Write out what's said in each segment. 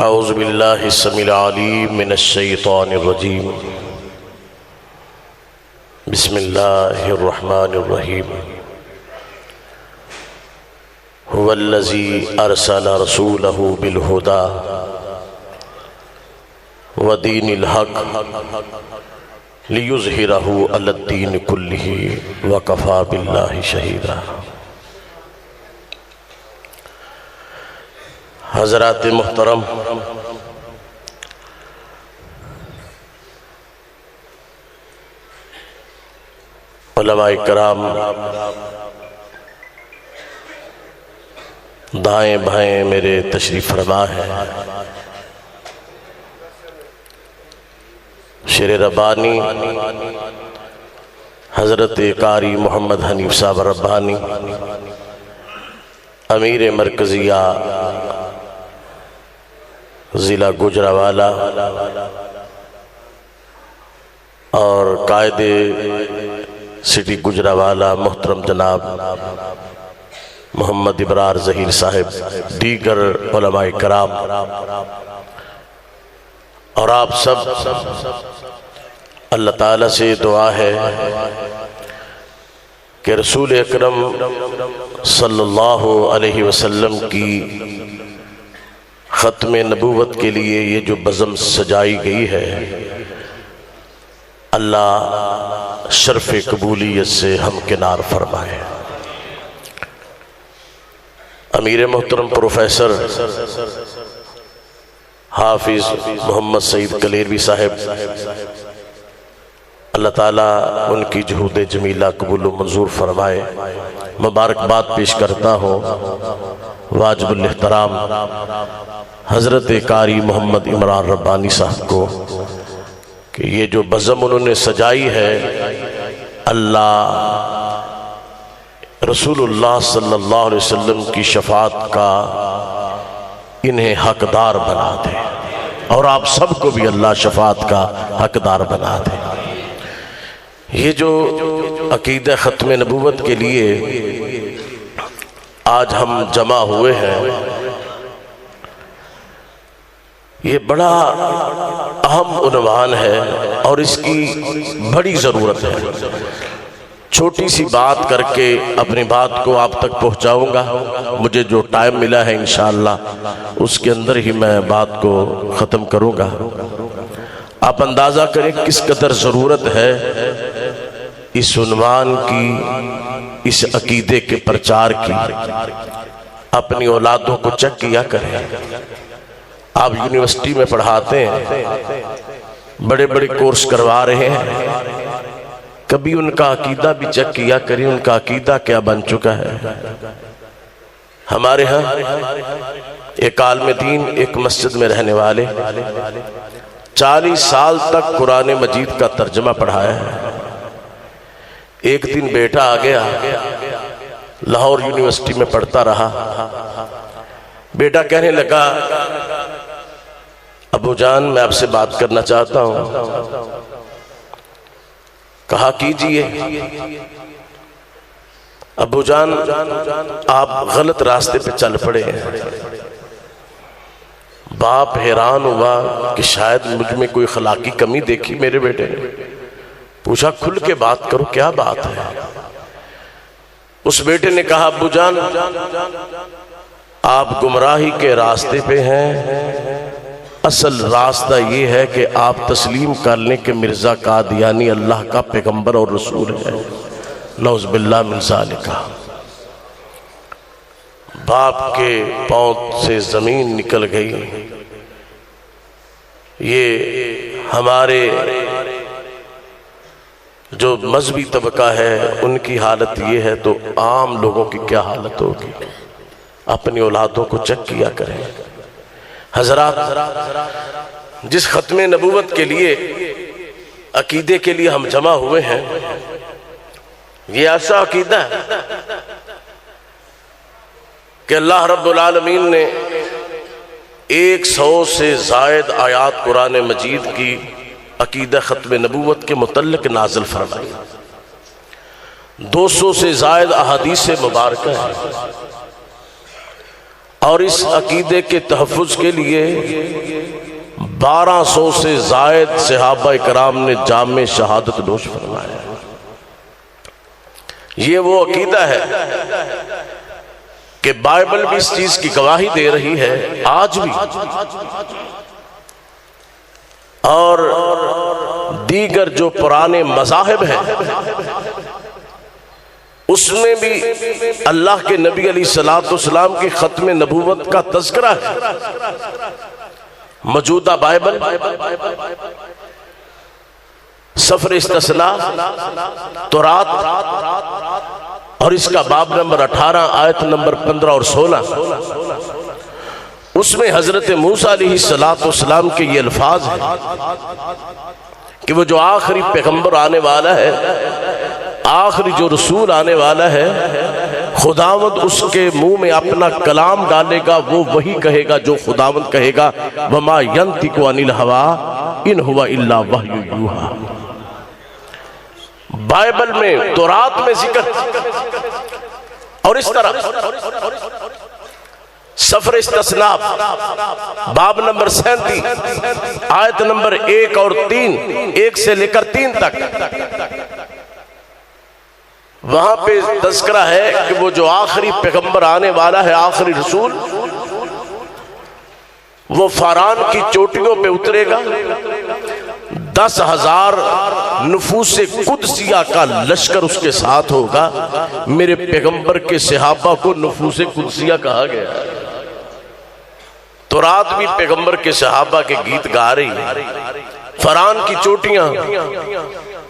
औज़ु बिल्लाहि समील अलीम मिनश शैतानिर रजीम। बिस्मिल्लाहिर रहमानिर रहीम। हुवल्लज़ी अरसला रसूलहु बिल हुदा व दीनिल हक़ लियुज़हिरहु अलद्दीन कुल्लिही व कफ़ा बिल्लाहि शहीदा। हज़रात मुहतरम, उलमाए कराम, दाएं बाएं मेरे तशरीफ़ फरमा है। शेर रब्बानी हज़रत कारी मोहम्मद हनीफ साहब रब्बानी, अमीर मरकज़िया ज़िला गुजरावाला और कायदे सिटी गुजरावाला मोहतरम जनाब मोहम्मद इब्रार ज़हीर साहिब, दीगर उलमाए कराम और आप सब, अल्लाह ताला से दुआ है कि रसूल अकरम सल्लल्लाहु अलैहि वसल्लम की ख़त्म नबूवत के लिए ये जो बज़म सजाई गई है, अल्लाह शर्फ़ कबूलियत से हमकिनार फरमाए। अमीर मोहतरम प्रोफेसर हाफिज़ मोहम्मद सईद कलेरवी साहिब, अल्लाह ताला उनकी जुहूद जमीला कबूल मंजूर फरमाए। मुबारकबाद पेश करता हूँ वाजिबुल एहतराम हज़रत कारी मोहम्मद इमरान रब्बानी साहब को कि ये जो बज़म उन्होंने सजाई है, अल्लाह रसूलुल्लाह सल्लल्लाहु अलैहि वसल्लम की शफ़ाअत का इन्हें हकदार बना दे और आप सबको भी अल्लाह शफ़ाअत का हकदार बना दे। ये जो अकीदा ख़त्म नबूवत के लिए आज हम जमा हुए हैं, ये बड़ा अहम उन्वान है और इसकी बड़ी ज़रूरत है। छोटी सी बात करके अपनी बात को आप तक पहुंचाऊंगा। मुझे जो टाइम मिला है इंशाअल्लाह उसके अंदर ही मैं बात को ख़त्म करूंगा। आप अंदाज़ा करें किस कदर ज़रूरत है इस उन्वान की, इस अकीदे के प्रचार की। अपनी औलादों को चेक किया करें। आप यूनिवर्सिटी में पढ़ाते हैं, बड़े बड़े कोर्स करवा रहे हैं, कभी उनका अकीदा भी चेक किया करें, उनका अकीदा क्या बन चुका है। हमारे यहाँ एक आलिम दीन एक मस्जिद में रहने वाले 40 साल तक कुरान मजीद का तर्जमा पढ़ाया है। एक दिन बेटा आ गया, लाहौर यूनिवर्सिटी में पढ़ता रहा। बेटा कहने लगा, अबू जान मैं आपसे बात करना चाहता हूं। कहा कीजिए। अबू जान आप गलत रास्ते पे चल पड़े हैं। बाप हैरान हुआ कि शायद मुझ में कोई अखलाकी कमी देखी मेरे बेटे ने। पूछा खुल के बात करो, क्या बात है। उस बेटे ने कहा, अबू जान आप गुमराही के रास्ते पे हैं। असल रास्ता ये है कि आप तस्लीम कर लें कि मिर्ज़ा कादियानी अल्लाह का पैगंबर और रसूल है। नऊज़ बिल्लाह मिन ज़ालिका। बाप के पाँव से ज़मीन निकल गई। ये हमारे जो मजहबी तबका है उनकी हालत ये है, तो आम लोगों की क्या हालत होगी। अपनी औलादों को चेक किया करें। हज़रात, जिस ख़त्म नबूवत के लिए अकीदे के लिए हम जमा हुए हैं, ये ऐसा अकीदा है कि अल्लाह रब्बुल आलमीन ने 100 से ज़ायद आयात कुरान मजीद की अकीदा ख़त्म नबूवत के मुतल्लिक़ नाज़िल फरमाई। 200 से ज़ायद अहादीस मुबारक है और इस अकीदे के तहफ़्फ़ुज़ के लिए 1200 से ज़ायद सहाबा कराम ने जाम शहादत नोश फरमाया। ये वो अकीदा है कि बाइबल भी इस चीज की गवाही दे रही है आज भी, और दीगर जो पुराने मज़ाहिब हैं उसमें भी अल्लाह के नबी अलैहिस्सलाम की खत्म नबूवत का तज़किरा है। मौजूदा बाइबल सफर इस्तिस्ना, तौरात और इसका बाब नंबर 18 आयत नंबर 15 और 16, उसमें हजरत मूसा अलैहिस्सलाम के ये अल्फाज हैं कि वो जो आखिरी पैगंबर आने वाला है, आखिरी जो रसूल आने वाला है, खुदावंद उसके मुंह में अपना कलाम डालेगा, वो वही कहेगा जो खुदावंद कहेगा। वमा यंतिकु अनिल हवा इन हुवा इल्ला वह्यु यूहा। बाइबल में, तौरात में जिक्र, और इस तरह सफर इस्तिस्ना बाब नंबर 37 आयत नंबर 1 और 3, 1 से लेकर 3 तक, वहां पे तज़किरा है कि वो जो आखिरी पैगंबर आने वाला है, आखिरी रसूल, वो फरान की चोटियों पे उतरेगा। 10,000 नफूस कुदसिया का लश्कर उसके साथ होगा। मेरे पैगंबर के सहाबा को नफूस कुदसिया कहा गया। तौरात भी पैगंबर के सहाबा के गीत गा रही है। फरान की चोटियां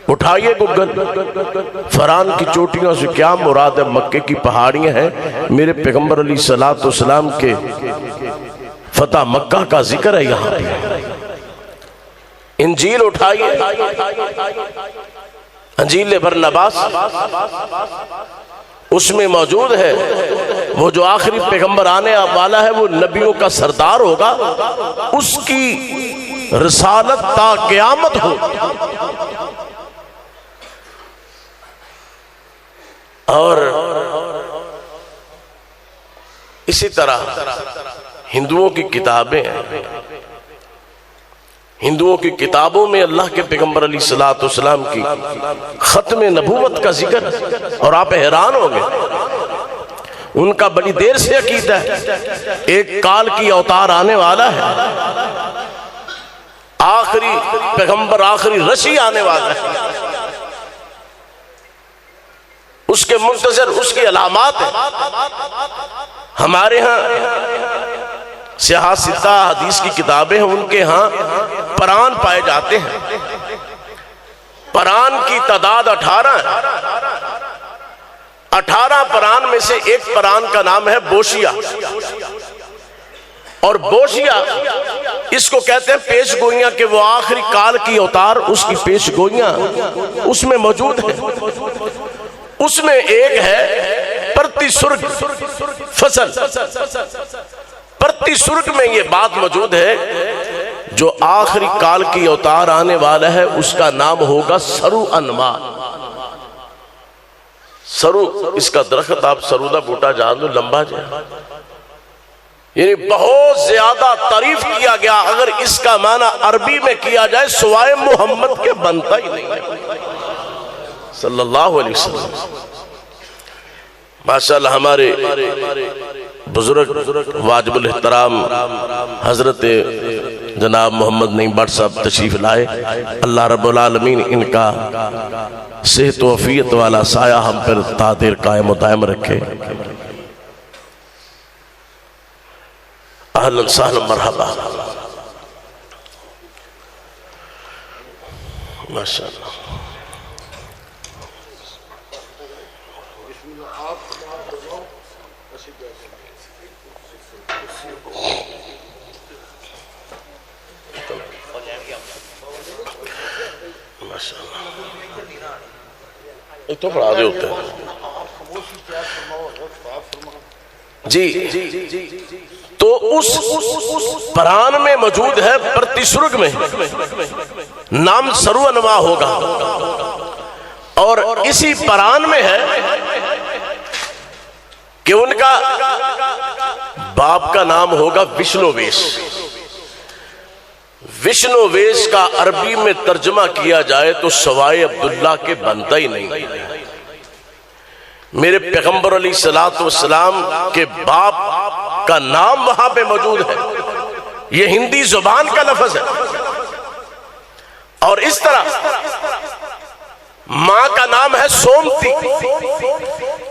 उठाइए गूगल, फरान की चोटियों से क्या मुराद है? मक्के की पहाड़ियां हैं। मेरे पैगंबर अलैहिस्सलाम के फतह मक्का का जिक्र है यहाँ पे। इंजील उठाइए, इंजील बरनबास, उसमें मौजूद है वो जो आखिरी पैगंबर आने वाला है, वो नबियों का सरदार होगा, उसकी रिसालत ता क़यामत हो। और इसी तरह हिंदुओं की किताबें हैं, हिंदुओं की किताबों में अल्लाह के पैगंबर अलैहिस्सलाम की खत्म नबूवत का जिक्र, और आप हैरान होंगे, उनका बड़ी देर से अकीदा है एक काल की अवतार आने वाला है, आखिरी पैगंबर, आखिरी रशी आने वाला है, उसके मुंतजर, उसकी अलामात है। हमारे यहाँ सियासिता हदीस की किताबें हैं, उनके यहाँ परान पाए जाते हैं। परान की तादाद 18 है। 18 परान में से एक परान का नाम है बोशिया, और बोशिया इसको कहते हैं पेशगोइयां, कि वो आखिरी काल की अवतार, उसकी पेशगोइयां उसमें मौजूद है। उसमें एक है प्रति सुर्ग फसल। प्रति सुर्ग में ये बात मौजूद है जो आखिरी काल की अवतार आने वाला है, उसका नाम होगा सरू अनमा। सरू, इसका दरख्त आप सरूदा बूटा जान दो, लंबा जाए, यानी बहुत ज्यादा तारीफ किया गया। अगर इसका माना अरबी में किया जाए, सुवाए मोहम्मद के बनता ही नहीं सल्लल्लाहु अलैहि वसल्लम। माशाअल्लाह हमारे बुजुर्ग वाजिबुल एहतराम हजरत जनाब मोहम्मद नईम भट्ट साहब तशरीफ लाए। अल्लाह रब्बुल आलमीन इनका सेहत व अफियत वाला साया हम पर तादेर कायम दायम रखे। अहलन सहलन मरहबा। माशाअल्लाह। तो पढ़ा दे होते हैं जी। तो उस परान में मौजूद है, प्रतिसुर्ग में नाम सरुअनवा होगा, और इसी परान में है कि उनका बाप का नाम होगा विष्णुवेश। विष्णुवेश का अरबी में तर्जमा किया जाए तो सवाए अब्दुल्ला के बनता ही नहीं। मेरे पैगंबर अलैहिस्सलातु वस्सलाम के बाप का नाम वहां पे मौजूद है, यह हिंदी जुबान का लफ्ज है। और इस तरह मां का नाम है सोमती,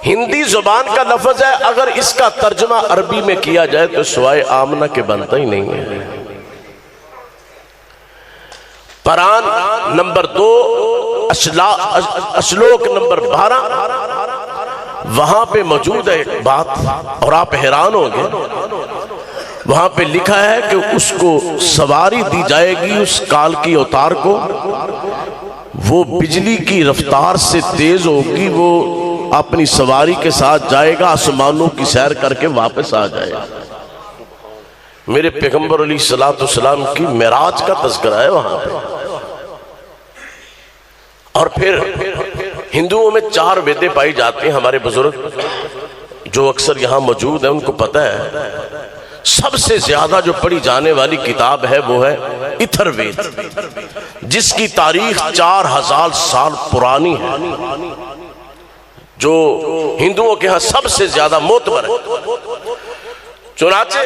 हिंदी जुबान का लफ्ज है, अगर इसका तर्जमा अरबी में किया जाए तो सवाए आमना के बनता ही नहीं है। कुरान नंबर 2 श्लोक नंबर 12 वहां पे मौजूद है एक बात, और आप हैरान होंगे। वहां पे लिखा है कि उसको सवारी दी जाएगी, उस काल की अवतार को, वो बिजली की रफ्तार से तेज होगी, वो अपनी सवारी के साथ जाएगा, आसमानों की सैर करके वापस आ जाएगा। मेरे पैगंबर अलैहिस्सलातु वस्सलाम की मेराज का तज़किरा है वहां पे। और फिर हिंदुओं में 4 वेदें पाई जाती हैं। हमारे बुजुर्ग जो अक्सर यहां मौजूद है उनको पता है, सबसे ज्यादा जो पढ़ी जाने वाली किताब है वो है इथर्वेद, जिसकी तारीख 4000 साल पुरानी है, जो हिंदुओं के यहां सबसे ज्यादा मोतबर है। चुनाचे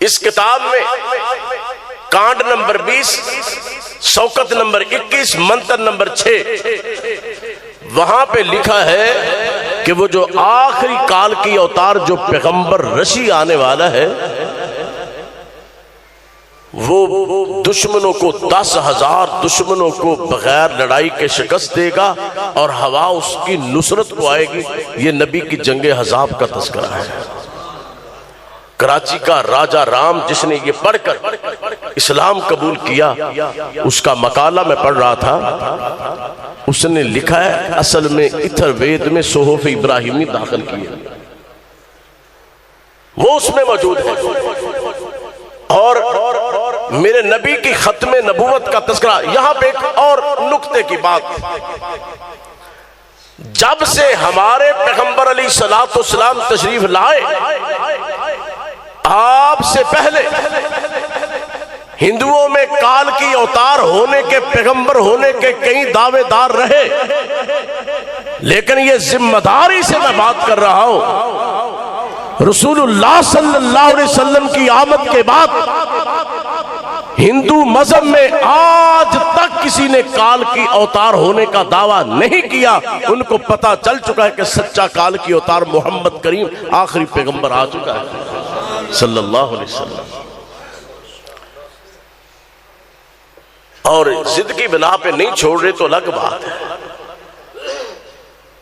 इस किताब में कांड नंबर 20, शौकत नंबर 21, मंत्र नंबर 6 वहां पे लिखा है कि वो जो आखिरी काल की अवतार जो पैगंबर रशी आने वाला है, वो दुश्मनों को 10,000 दुश्मनों को बगैर लड़ाई के शिकस्त देगा और हवा उसकी नुसरत को आएगी। ये नबी की जंगे हज़ाब का तज़किरा है। कराची का राजा राम जिसने ये पढ़कर इस्लाम कबूल किया, उसका मकाला मैं पढ़ रहा था, उसने लिखा है असल में इथर्वेद में सोहफ इब्राहिमी दाखिल किया, वो उसमें मौजूद है। और मेरे नबी की खत्मे नबूवत का तज़किरा। यहां पे एक और नुक्ते की बात, जब से हमारे पैगंबर अलैहिस्सलातु वस्सलाम तशरीफ लाए, आपसे पहले हिंदुओं में काल की अवतार होने के, पैगंबर होने के कई दावेदार रहे, लेकिन ये जिम्मेदारी से मैं बात कर रहा हूं, रसूलुल्लाह सल्लल्लाहु अलैहि वसल्लम की आमद के बाद हिंदू मजहब में आज तक किसी ने काल की अवतार होने का दावा नहीं किया। उनको पता चल चुका है कि सच्चा काल की अवतार मोहम्मद करीम आखिरी पैगंबर आ चुका है सल्लल्लाहु अलैहि वसल्लम। और जिद की बिना पे नहीं छोड़ रहे तो अलग बात है।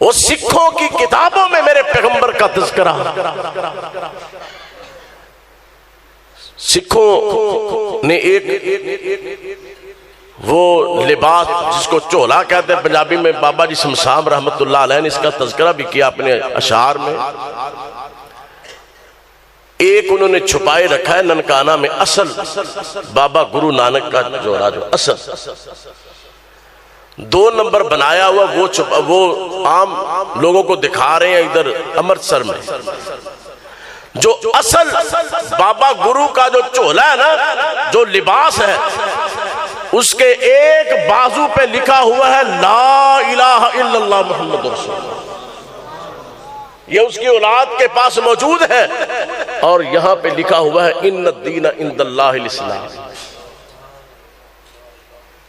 वो सिखों की किताबों में मेरे पैगंबर का तज़किरा, सिखों ने एक वो लिबास जिसको चोला कहते हैं पंजाबी में, बाबा जी शमशाम रहमतुल्लाह अलैह ने इसका तज़किरा भी किया अपने अशार में। एक उन्होंने छुपाए रखा है ननकाना में, असल बाबा गुरु नानक का जोड़ा, जो असल 2 नंबर बनाया हुआ वो आम लोगों को दिखा रहे हैं इधर अमृतसर में। जो असल बाबा गुरु का जो चोला है ना, जो लिबास है, उसके एक बाजू पे लिखा हुआ है ला इलाहा इल्लल्लाह मुहम्मद रसूलुल्लाह। ये उसकी औलाद के पास मौजूद है, और यहां पे लिखा हुआ है इन्न दीन इंदल्लाहिल इस्लाम।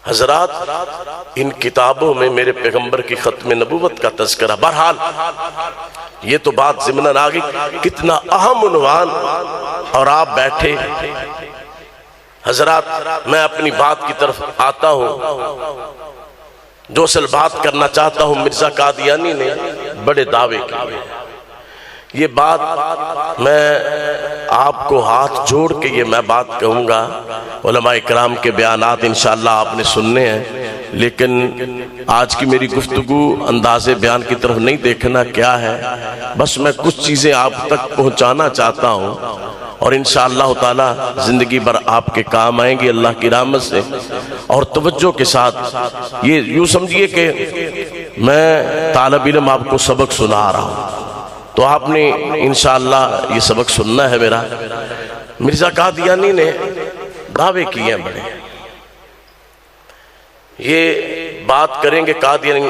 हजरात, इन किताबों में मेरे पैगंबर की खत्म नबूवत का तज़किरा। बहरहाल ये तो बात ज़िम्नन आ गई, कितना अहम उन्वान, और आप बैठे। हजरात, मैं अपनी बात की तरफ आता हूं। जो असल बात करना चाहता हूं, मिर्जा कादियानी ने बड़े दावे किए। ये बात मैं आपको हाथ जोड़ के ये मैं बात कहूँगा, उलमा इकराम के बयानात इंशाअल्लाह आपने सुनने हैं, लेकिन आज की मेरी गुफ्तगू अंदाज़े बयान की तरफ नहीं देखना क्या है, बस मैं कुछ चीज़ें आप तक पहुँचाना चाहता हूँ, और इंशाअल्लाह ताला ज़िंदगी भर आपके काम आएंगी अल्लाह की रहमत से। और तवज्जो के साथ ये यूँ समझिए कि मैं तालिब इल्म आपको सबक सुना रहा हूँ, तो आपने इंशाअल्लाह ये सबक सुनना है मेरा। मिर्जा कादियानी ने दावे किए हैं बड़े, ये बात करेंगे कादियानी,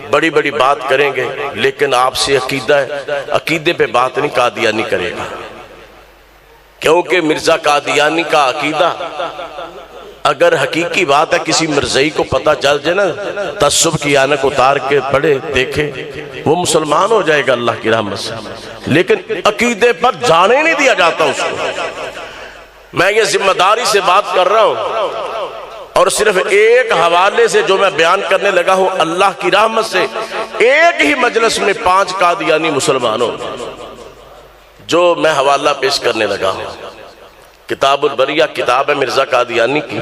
बड़ी बड़ी बात करेंगे, लेकिन आपसे अकीदा है, अकीदे पे बात नहीं कादियानी करेगा, क्योंकि मिर्जा कादियानी का अकीदा अगर हकीकी बात है, किसी मिर्जई को पता चल जाए ना, तस्सुब की आनक उतार के पढ़े देखे, वो मुसलमान हो जाएगा अल्लाह की रहमत से। लेकिन अकीदे पर जाने नहीं दिया जाता उसको। मैं ये जिम्मेदारी से बात कर रहा हूं और सिर्फ एक हवाले से जो मैं बयान करने लगा हूं, अल्लाह की रहमत से एक ही मजलिस में 5 कादियानी मुसलमान हो, जो मैं हवाला पेश करने लगा हूं। किताबुल बरिया किताब है मिर्जा कादियानी की,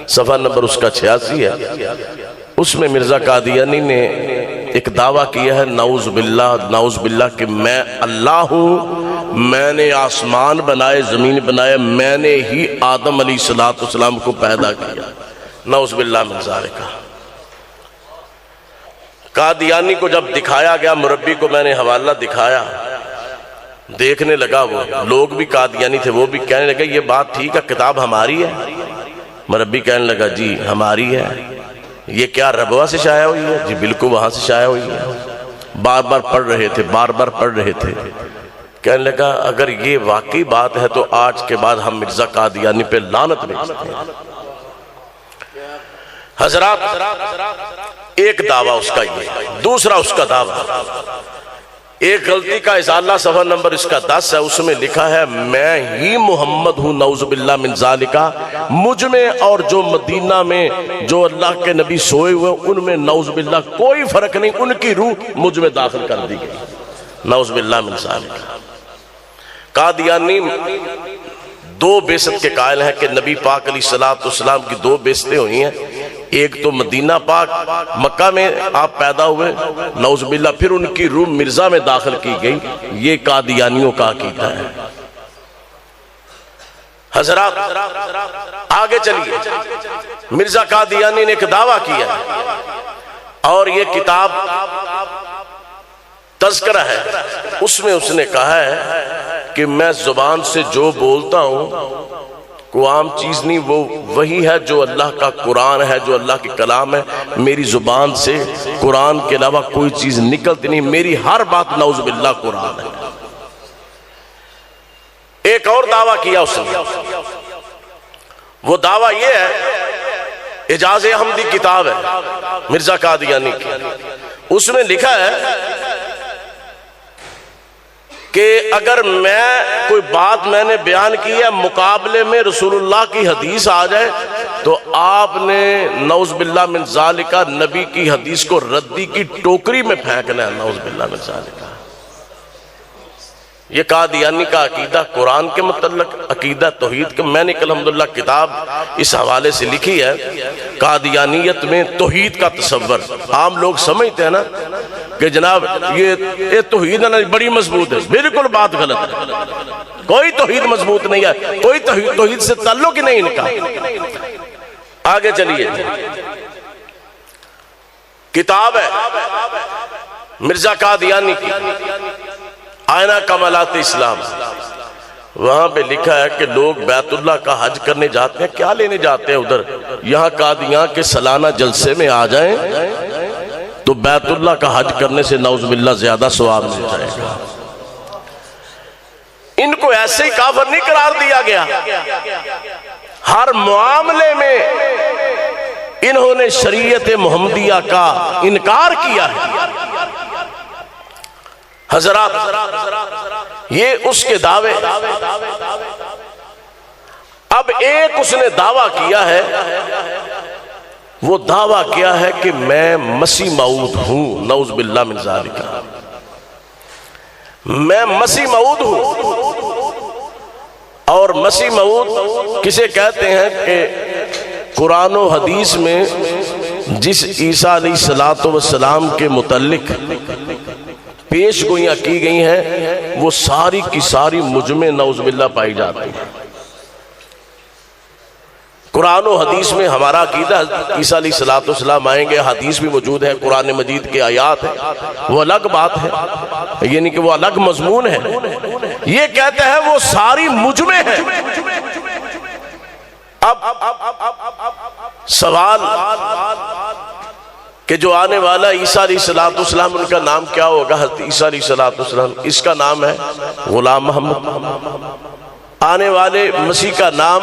सफा नंबर उसका 86 है। उसमें मिर्जा कादियानी ने एक दावा किया है, नाउज़ बिल्लाह कि मैं अल्लाह हूं, मैंने आसमान बनाए, जमीन बनाए, मैंने ही आदम अलैहिस्सलाम को पैदा किया। नाउज़ बिल्लाह मिन ज़ालिका। कादियानी को जब दिखाया गया, मुरब्बी को मैंने हवाला दिखाया, देखने लगा, वो लोग भी कादियानी थे, वो भी कहने लगे ये बात ठीक है, किताब हमारी है। मुरब्बी कहने लगा जी हमारी है। ये क्या रबवा से शाया हुई है? जी बिल्कुल वहां से शाया हुई है। बार बार पढ़ रहे थे, बार बार पढ़ रहे थे। कहने लगा अगर ये वाकई बात है तो आज के बाद हम मिर्जा कादियानी पे लानत भेजते हैं। हजरात, एक दावा उसका ये, दूसरा उसका दावा, एक गलती का इजाला सफर नंबर इसका 10 है, उसमें लिखा है मैं ही मोहम्मद हूं, नऊज़ बिल्लाह मिन ज़ालिका। मुझ में और जो मदीना में जो अल्लाह के नबी सोए हुए उनमें नऊज़ बिल्लाह कोई फर्क नहीं, उनकी रूह मुझ में दाखिल कर दी गई। नऊज़ बिल्लाह मिन ज़ालिका। कादियानी 2 बेसत के कायल हैं कि नबी पाक अलैहिस्सलाम की 2 बेसतें हुई हैं। एक तो मदीना पाक मक्का में आप पैदा हुए, नऊज़ बिल्लाह, फिर उनकी रूह मिर्जा में दाखिल की गई। ये कादियानियों का अकीदा है। हजरात आगे चलिए, मिर्जा कादियानी ने एक दावा किया और ये किताब तज़किरा है, उसमें उसने कहा है कि मैं जुबान से जो बोलता हूं को आम चीज नहीं, वो वही है जो अल्लाह का कुरान है, जो अल्लाह की कलाम है। मेरी जुबान से कुरान के अलावा कोई चीज निकलती नहीं, मेरी हर बात नऊज़ बिल्लाह कुरान है। एक और दावा किया उसने, वो दावा ये है, इजाज़े अहमदी किताब है मिर्जा कादियानी की, उसमें लिखा है कि अगर मैं कोई बात मैंने बयान की है मुकाबले में रसूलुल्लाह की हदीस आ जाए तो आपने नऊज़ बिल्लाह मिन ज़ालिका नबी की हदीस को रद्दी की टोकरी में फेंकना है। नऊज़ बिल्लाह मिन ज़ालिका। ये कादियानी का अकीदा कुरान के मुतल्लिक़, अकीदा तौहीद के। मैंने कल अल्हम्दुलिल्लाह किताब इस हवाले से लिखी है, कादियानियत में तौहीद का तसव्वुर। आम लोग समझते हैं ना कि जनाब ये तौहीद ना बड़ी मजबूत है, बिल्कुल बात गलत है। कोई तौहीद मजबूत नहीं है, कोई तौहीद से ताल्लुक ही नहीं इनका। आगे चलिए, किताब है मिर्जा कादियानी की, आयना कमालात इस्लाम। वहां पे लिखा है कि लोग बैतुल्लाह का हज करने जाते हैं, क्या लेने जाते हैं उधर, यहाँ कादियां के सालाना जलसे में आ जाएं तो बैतुल्लाह का हज करने से नऊज़ बिल्लाह ज्यादा सवाब मिल जाएगा। इनको ऐसे ही काफिर नहीं करार दिया गया, हर मामले में इन्होंने शरीयत मुहम्मदिया का इनकार किया है। हजरात ये उसके दावे। अब एक उसने दावा किया है, वो दावा क्या है कि मैं मसीह मऊद हूं, नऊज़ बिल्लाह मिन ज़ालिका। मैं मसीह मऊद हूं। और मसीह मऊद किसे कहते हैं कि कुरान और हदीस में जिस ईसा अलैहिस्सलातु वस्सलाम के मुतल्लिक पेश गोइयां की गई हैं वो सारी की सारी मुझ में नऊज़ बिल्लाह पाई जाती है। कुरान और हदीस में हमारा अकीदा ईसा अलैहिस्सलाम आएंगे, हदीस भी मौजूद है, कुरान मजीद के आयात है, वो अलग बात है, यानी कि वो अलग मजमून है। ये कहते हैं वो सारी मुझ में है। अब सवाल कि जो आने वाला ईसा अलैहिस्सलाम उनका नाम क्या होगा? हज़रत ईसा अलैहिस्सलाम, इसका नाम है गुलाम मोहम्मद। आने वाले मसीह का नाम,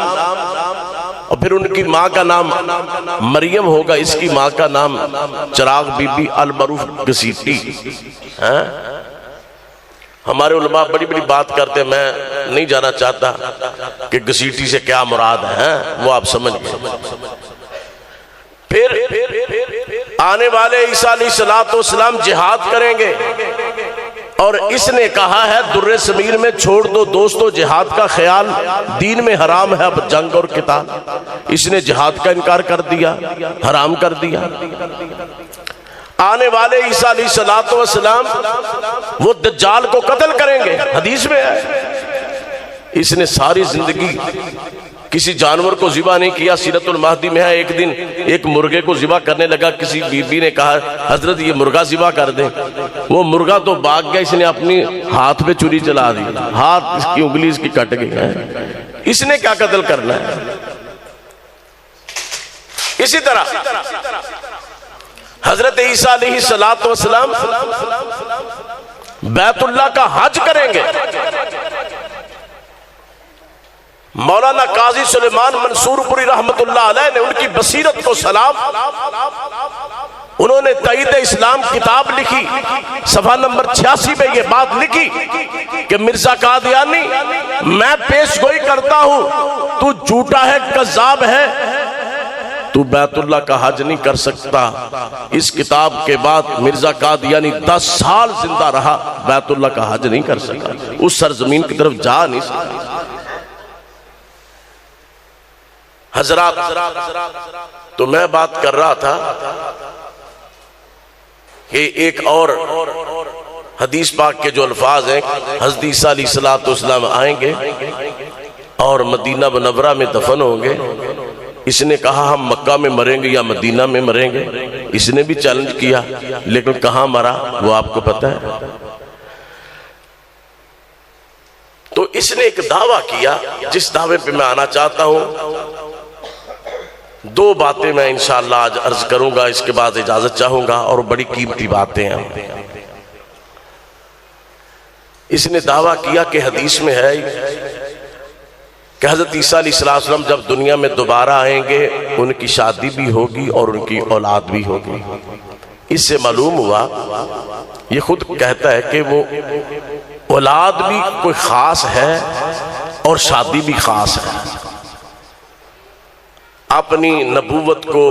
और फिर उनकी माँ का नाम मरियम होगा, इसकी माँ का नाम चिराग बीबी अल मरूफ घसीटी। हमारे उलमा बड़ी बड़ी बात करते हैं, मैं नहीं जाना चाहता कि घसीटी से क्या मुराद है, वो आप समझ गए। फिर आने वाले ईसा अलैहिस्सलाम जिहाद करेंगे, और इसने कहा है दुर्रे समीर में, छोड़ दो दोस्तों जिहाद का ख्याल, दीन में हराम है अब जंग और किताल। इसने जिहाद का इनकार कर दिया, हराम कर दिया। आने वाले ईसा अलैहिस्सलाम वो दज्जाल को कत्ल करेंगे, हदीस में है। इसने सारी जिंदगी किसी जानवर को ज़िबा नहीं किया। सीरतुल महदी में है, एक दिन एक मुर्गे को ज़िबा करने लगा, किसी बीबी ने कहा हजरत ये मुर्गा ज़िबा कर दें, वो मुर्गा तो भाग गया, इसने अपनी हाथ पे छुरी चला दी, हाथ इसकी उंगली इसकी कट गई है। इसने क्या कत्ल करना है? इसी तरह हजरत ईसा अलैहिस्सलाम बैतुल्लाह का हज करेंगे। मौलाना काजी सुलेमान मंसूरपुरी रहमतुल्लाह अलैह ने उनकी बसीरत को सलाम, उन्होंने तईद इस्लाम किताब लिखी, सफा नंबर 86 में यह बात लिखी कि मिर्जा कादियानी मैं पेशगोई करता हूं, तू झूठा है, कज़्ज़ाब है, तू बैतुल्लाह का हज नहीं कर सकता। इस किताब के बाद मिर्जा कादियानी 10 साल जिंदा रहा, बैतुल्लाह का हज नहीं कर सका, उस सरजमीन की तरफ जा नहीं सका। हजरात, तो मैं बात कर रहा था कि एक और हदीस पाक के जो अल्फाज हैं, हज़रत ईसा अलैहिस्सलाम आएंगे और मदीना मुनव्वरा में दफन होंगे। इसने कहा हम मक्का में मरेंगे या मदीना में मरेंगे, इसने भी चैलेंज किया, लेकिन कहां मरा वो आपको पता है। तो इसने एक दावा किया, जिस दावे पे मैं आना चाहता हूं। दो बातें मैं इंशाअल्लाह आज अर्ज करूंगा, इसके बाद इजाजत चाहूंगा, और बड़ी कीमती बातें हैं। इसने दावा किया कि हदीस में है कि हजरत ईसा अलैहिस्सलाम जब दुनिया में दोबारा आएंगे, उनकी शादी भी होगी और उनकी औलाद भी होगी। इससे मालूम हुआ, ये खुद कहता है कि वो औलाद भी कोई खास है और शादी भी खास है। अपनी नबूवत को,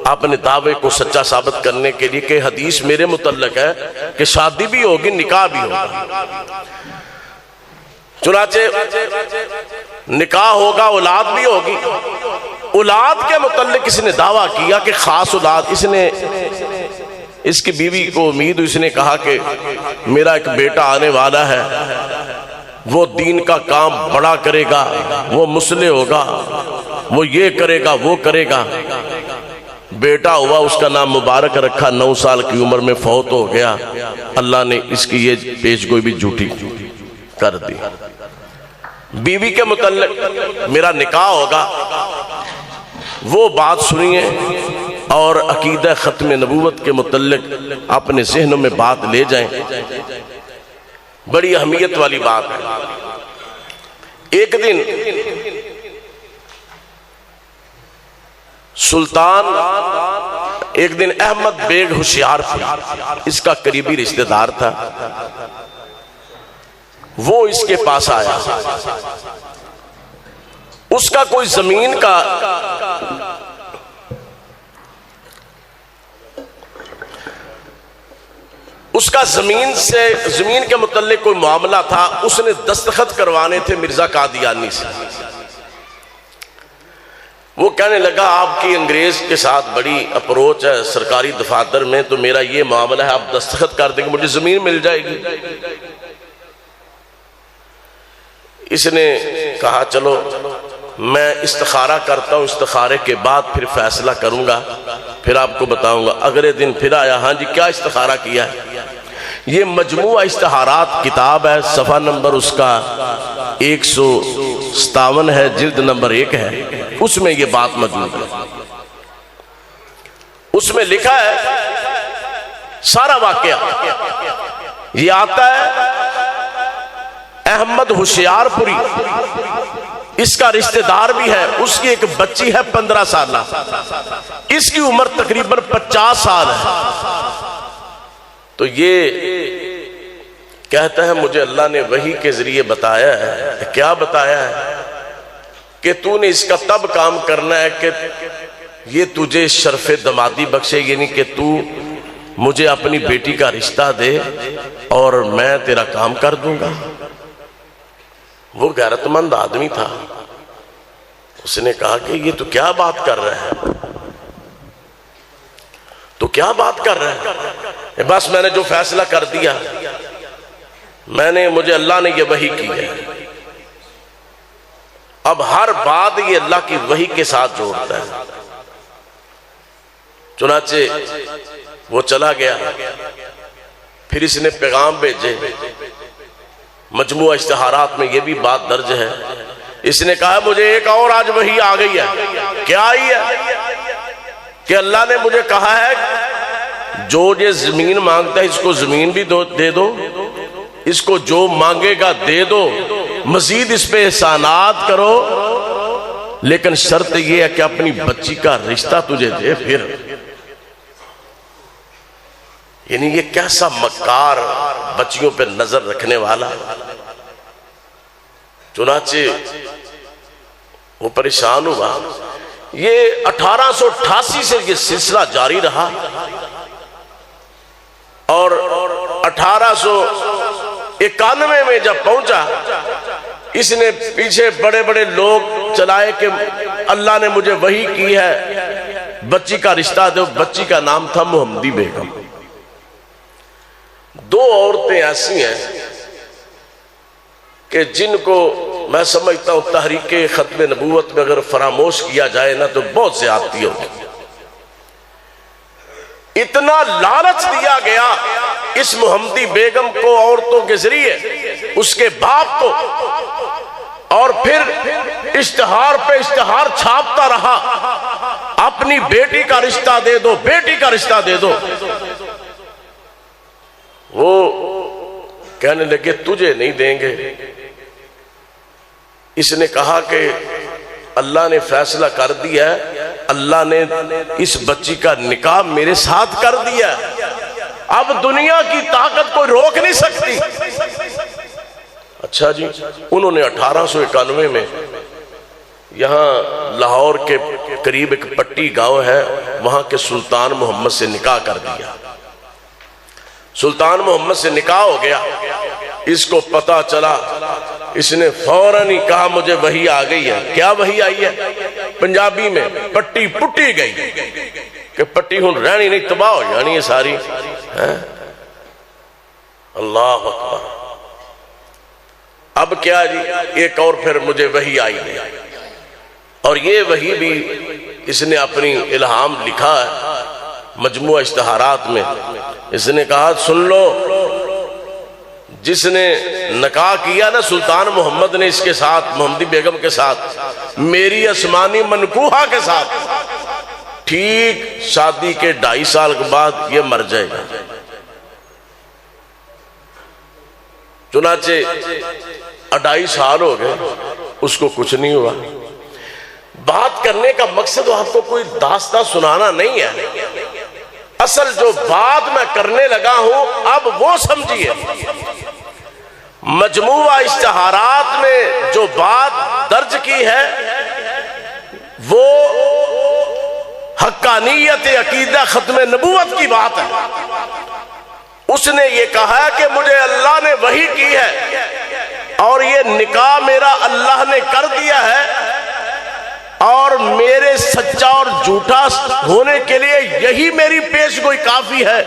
अपने दावे को सच्चा साबित करने के लिए कि हदीस मेरे मुतल्लक है कि शादी भी होगी, निकाह भी होगा। चुनाचे निकाह होगा, औलाद भी होगी। औलाद के मुतल्लिक इसने दावा किया कि खास औलाद। इसने इसकी बीवी को उम्मीद, इसने कहा कि मेरा एक बेटा आने वाला है, वो दीन का काम बड़ा करेगा, वो मुसले होगा, वो ये करेगा, वो करेगा। बेटा हुआ, उसका नाम मुबारक रखा, 9 साल की उम्र में फौत हो गया। अल्लाह ने इसकी ये पेशगोई भी झूठी कर दी। बीवी के मुतल्लिक मेरा निकाह होगा, वो बात सुनिए, और अकीदा खत्म नबूवत के मुतल्लिक अपने ज़हनों में बात ले जाएं। बड़ी अहमियत वाली बात है। एक दिन सुल्तान, एक दिन अहमद बेग होशियार थी, इसका करीबी रिश्तेदार था, वो इसके पास आया। उसका कोई जमीन का उसका जमीन के मुतल्लिक कोई मामला था, उसने दस्तखत करवाने थे मिर्जा कादियानी से। वो कहने लगा आपकी अंग्रेज के साथ बड़ी अप्रोच है सरकारी दफातर में, तो मेरा ये मामला है, आप दस्तखत कर देंगे मुझे जमीन मिल जाएगी। इसने कहा चलो मैं इस्तिखारा करता हूँ, इस्तिखारे के बाद फिर फैसला करूँगा, फिर आपको बताऊँगा। अगले दिन फिर आया, हाँ जी क्या इस्तिखारा किया है? ये मजमुआ इस्तिहारात किताब है, सफ़ा नंबर उसका 157 है, जिल्द नंबर 1 है, उसमें ये बात मौजूद है। उसमें लिखा है सारा वाकया। ये आता है अहमद होशियारपुरी, इसका रिश्तेदार भी है, उसकी एक बच्ची है 15 साल, इसकी उम्र तकरीबन 50 साल है। तो ये कहता है मुझे अल्लाह ने वही के जरिए बताया है। क्या बताया है? कि तूने इसका तब काम करना है कि ये तुझे शर्फे दमादी बख्शे, यानी कि तू मुझे अपनी बेटी का रिश्ता दे और मैं तेरा काम कर दूंगा। वो गैरतमंद आदमी था, उसने कहा कि ये तो क्या बात कर रहा है, तो क्या बात कर रहा है? बस मैंने जो फैसला कर दिया, मुझे अल्लाह ने ये वही की है। अब हर बात ये अल्लाह की वही के साथ जोड़ता है। चुनाचे वो चला गया, फिर इसने पैगाम भेजे। मजमुआ इश्तिहारात में ये भी बात दर्ज है। इसने कहा मुझे एक और आज वही आ गई है। क्या आई है? कि अल्लाह ने मुझे कहा है जो ये जमीन मांगता है इसको जमीन भी दे दो, इसको जो मांगेगा दे दो, मजीद इस पे एहसानात करो, लेकिन शर्त यह है कि अपनी बच्ची का रिश्ता तुझे दे। फिर यानी ये कैसा मक्कार, बच्चियों पे नजर रखने वाला। चुनाचे वो परेशान हुआ। ये 1888 से ये सिलसिला जारी रहा और 1891 में जब पहुंचा, इसने पीछे बड़े बड़े लोग चलाए कि अल्लाह ने मुझे वही की है, बच्ची का रिश्ता दो। बच्ची का नाम था मोहम्मदी बेगम। दो औरतें ऐसी हैं कि जिनको मैं समझता हूं तहरीके खत्म नबूवत में अगर फरामोश किया जाए ना तो बहुत ज्यादती होगी। इतना लालच दिया गया इस मोहम्मदी बेगम को औरतों के जरिए, उसके बाप को, और फिर इश्तिहार पे इश्तिहार छापता रहा, अपनी बेटी का रिश्ता दे दो, बेटी का रिश्ता दे दो। वो कहने लगे तुझे नहीं देंगे। इसने कहा कि अल्लाह ने फैसला कर दिया है, अल्लाह ने इस बच्ची का निकाह मेरे साथ कर दिया, अब दुनिया की ताकत कोई रोक नहीं सकती। अच्छा जी, उन्होंने 1891 में यहां लाहौर के करीब एक पट्टी गांव है, वहां के सुल्तान मोहम्मद से निकाह कर दिया। सुल्तान मोहम्मद से निकाह हो गया। इसको पता चला, इसने फौरन ही कहा मुझे वही आ गई है। क्या वही आई है? पंजाबी में पट्टी पुट्टी गई कि पट्टी हुन रहनी नहीं, तबाह हो जानी है सारी। अल्लाह अकबर। अब क्या जी, एक और फिर मुझे वही आई है, और ये वही भी इसने अपनी इल्हाम लिखा है मजमुआ इश्तिहारात में। इसने कहा सुन लो, जिसने निकाह किया ना सुल्तान मोहम्मद ने इसके साथ, मोहम्मदी बेगम के साथ, मेरी आसमानी मनकूहा के साथ, ठीक शादी के 2.5 साल के बाद ये मर जाएगा। चुनाचे 2.5 साल हो गए, उसको कुछ नहीं हुआ। बात करने का मकसद आपको कोई दास्तां सुनाना नहीं है, असल जो बात मैं करने लगा हूं अब वो समझिए। मजमुआ इश्तिहारात में जो बात दर्ज की है वो हक्कानियत अकीदा खत्म नबूवत की बात है। उसने ये कहा कि मुझे अल्लाह ने वही की है और ये निकाह मेरा अल्लाह ने कर दिया है, और मेरे सच्चा और झूठा होने के लिए यही मेरी पेशगोई काफी है।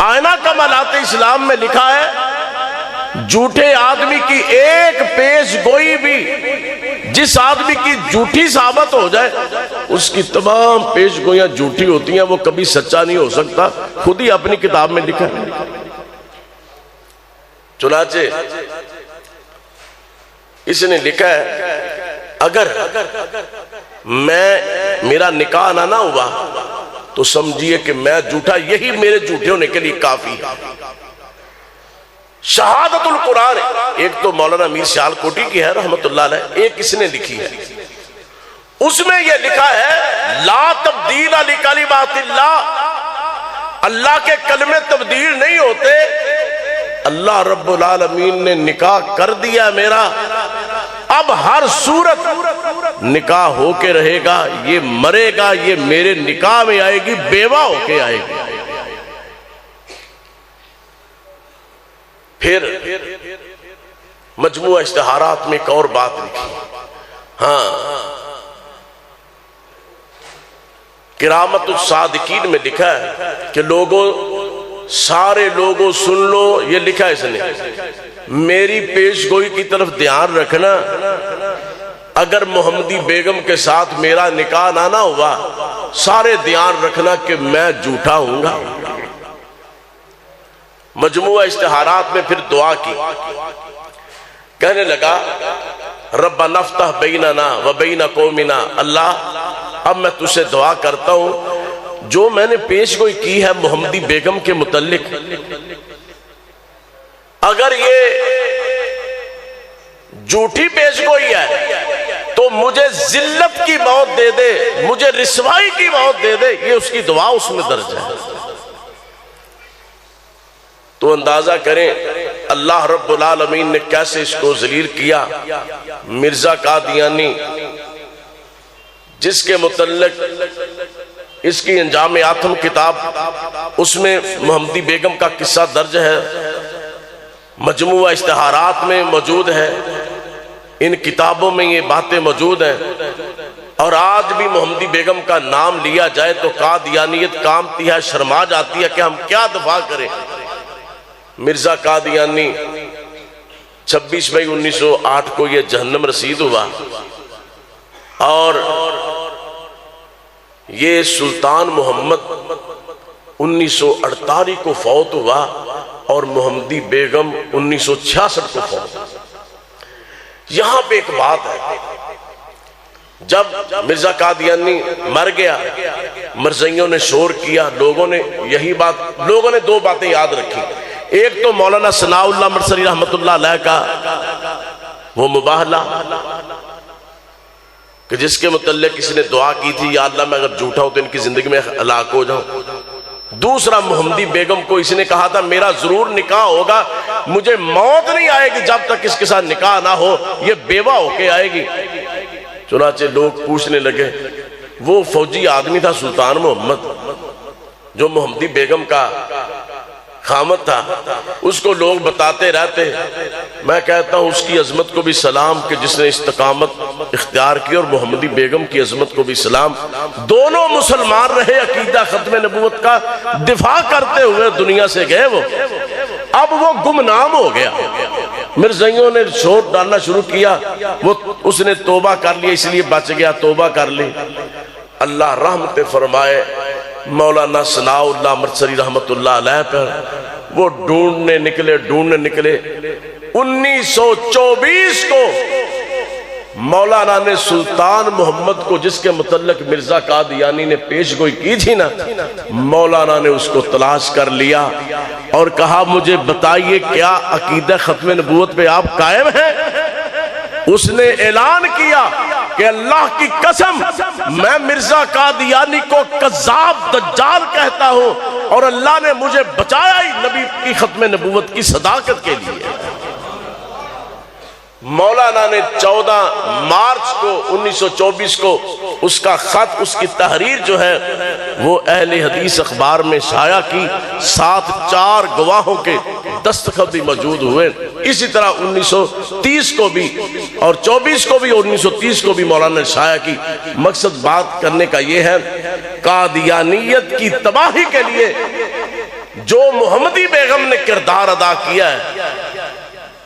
आईना कमालात इस्लाम में लिखा है, झूठे आदमी की एक पेशगोई भी जिस आदमी की झूठी साबित हो जाए उसकी तमाम पेशगोइयां झूठी होती हैं, वो कभी सच्चा नहीं हो सकता। खुद ही अपनी किताब में लिखा है। चुनाचे इसने लिखा है, अगर मेरा निकाह ना हुआ तो समझिए कि मैं झूठा, यही मेरे झूठे होने के लिए काफी है। शहादतुल कुरान है, एक तो मौलाना मीर सियालकोटी की है रहमतुल्लाह अलैह, एक इसने लिखी है। उसमें यह लिखा है, ला तब्दील अली कलिमातिल्लाह, अल्लाह के कलमे तब्दील नहीं होते। अल्लाह रब्बुल आलमीन ने निकाह कर दिया मेरा, अब हर सूरत निकाह होके रहेगा। ये मरेगा, ये मेरे निकाह में आएगी, बेवा होके आएगी। फिर मजमूआ इश्तिहारात में एक और बात लिखी, हाँ, किरामतुस सादिकीन में लिखा है कि लोगों, सारे लोगों सुन लो, ये लिखा है इसने, मेरी पेशगोई की तरफ ध्यान रखना, अगर मोहम्मदी बेगम के साथ मेरा निकाह ना हुआ, सारे ध्यान रखना कि मैं झूठा हूंगा। मजमूआ इश्तिहारात में फिर दुआ की, कहने लगा, रब्बा नफ्तह बैनना व बैन कौमिना, अल्लाह अब मैं तुझसे दुआ करता हूं, जो मैंने पेशगोई की है मोहम्मदी बेगम के मुतल्लिक, अगर ये झूठी पेशगोई है तो मुझे जिल्लत की मौत दे दे, मुझे रिसवाई की मौत दे दे। ये उसकी दुआ उसमें दर्ज है। तो अंदाजा करें अल्लाह रब्बुल आलमीन ने कैसे इसको जलील किया। मिर्जा कादियानी, जिसके मुतल्लिक इसकी अंजाम आत्म किताब, उसमें मोहम्मदी बेगम का किस्सा दर्ज है, मजमूआ इश्तिहारात में मौजूद है, इन किताबों में ये बातें मौजूद हैं। और आज भी मोहम्मदी बेगम का नाम लिया जाए तो कादियानियत कामती है, शर्मा जाती है कि हम क्या दफा करें। मिर्जा कादियानी 26 मई 1908 को यह जहन्नम रसीद हुआ और ये सुल्तान मोहम्मद 1948 को फौत हुआ और मोहम्मदी बेगम 1966 को फौत। यहां पे एक बात है, जब मिर्जा कादियानी मर गया, मरज़इयों ने शोर किया, लोगों ने यही बात, लोगों ने दो बातें याद रखी। एक तो मौलाना सनाउल्लाह मरसरी रहमतुल्लाह अलैह का वो मुबाहला कि जिसके मुतल्लिक किसी ने दुआ की थी, या अल्लाह मैं अगर झूठा हूं तो इनकी जिंदगी में हलाक हो जाऊं। दूसरा, मोहम्मदी बेगम को इसने कहा था मेरा जरूर निकाह होगा, मुझे मौत नहीं आएगी जब तक इसके साथ निकाह ना हो, ये बेवा होके आएगी। चुनाचे लोग पूछने लगे, वो फौजी आदमी था सुल्तान मोहम्मद जो मोहम्मदी बेगम का खामत था, उसको लोग बताते रहते। मैं कहता हूं उसकी अजमत को भी सलाम कि जिसने इस्तकामत इख्तियार की, और मोहम्मदी बेगम की अजमत को भी सलाम। दोनों मुसलमान रहे, अकीदा खत्म नबूवत का दिफा करते हुए दुनिया से गए वो। अब वो गुमनाम हो गया, मिर्ज़इयों ने शोर डालना शुरू किया, वो उसने तौबा कर लिया, इसलिए बच गया, तौबा कर ली। अल्लाह रहमत फरमाए मौलाना सनाउल्लाह मरसरी रहमतुल्लाह अलैह पर। वो ढूंढने निकले 1924 को मौलाना ने सुल्तान मोहम्मद को, जिसके मुतल्लिक मिर्जा कादियानी ने पेशगोई की थी ना, मौलाना ने उसको तलाश कर लिया और कहा मुझे बताइए क्या अकीदा खत्म नबूवत पे आप कायम हैं। उसने ऐलान किया कि अल्लाह की कसम मैं मिर्जा कादियानी को कज़्ज़ाब दज्जाल कहता हूं, और अल्लाह ने मुझे बचाया ही नबी की खत्म नबूवत की सदाकत के लिए। मौलाना ने 14 मार्च को 1924 को उसका खत, उसकी तहरीर जो है वो अहले हदीस अखबार में शाया की, साथ 4 गवाहों के दस्तखत भी मौजूद हुए। इसी तरह 1930 को भी और 24 को भी और 1930 को भी मौलाना ने शाया की। मकसद बात करने का यह है, कादियानियत की तबाही के लिए जो मोहम्मदी बेगम ने किरदार अदा किया है,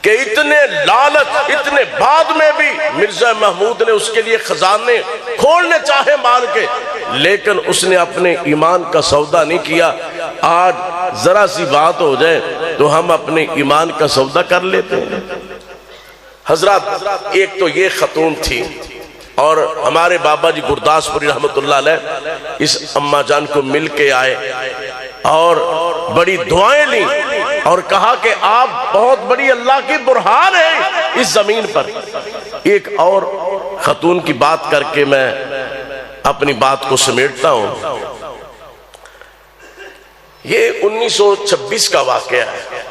कि इतने लालच, इतने बाद में भी मिर्जा महमूद ने उसके लिए खजाने खोलने चाहे माल के, लेकिन उसने अपने ईमान का सौदा नहीं किया। आज जरा सी बात हो जाए तो हम अपने ईमान का सौदा कर लेते हैं। हजरत, एक तो ये खतून थी, और हमारे बाबा जी गुरदासपुरी रहमतुल्लाह अलैह इस अम्मा जान को मिल के आए और बड़ी दुआएं ली और कहा कि आप बहुत बड़ी अल्लाह की बुरहान है इस जमीन पर। एक और खतून की बात करके मैं अपनी बात को समेटता हूं। ये 1926 का वाकया है।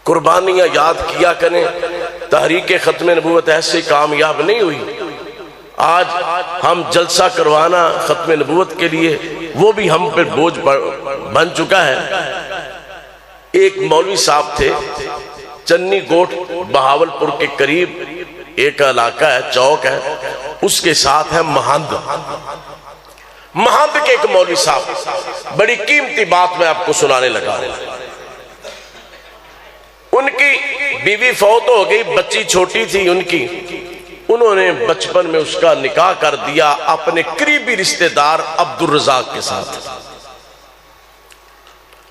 कुर्बानियां याद किया करें, तहरीक खत्म नबूवत ऐसे कामयाब नहीं हुई। आज हम जलसा करवाना खत्म नबूवत के लिए, वो भी हम पे बोझ बन चुका है। एक मौलवी साहब थे, चन्नी गोट बहावलपुर के करीब एक इलाका है, चौक है, उसके साथ है महंद। महंद के एक मौलवी साहब, बड़ी कीमती बात मैं आपको सुनाने लगा। उनकी बीवी फौत हो गई, बच्ची छोटी थी उनकी। उन्होंने बचपन में उसका निकाह कर दिया अपने करीबी रिश्तेदार अब्दुल रज़ाक के साथ।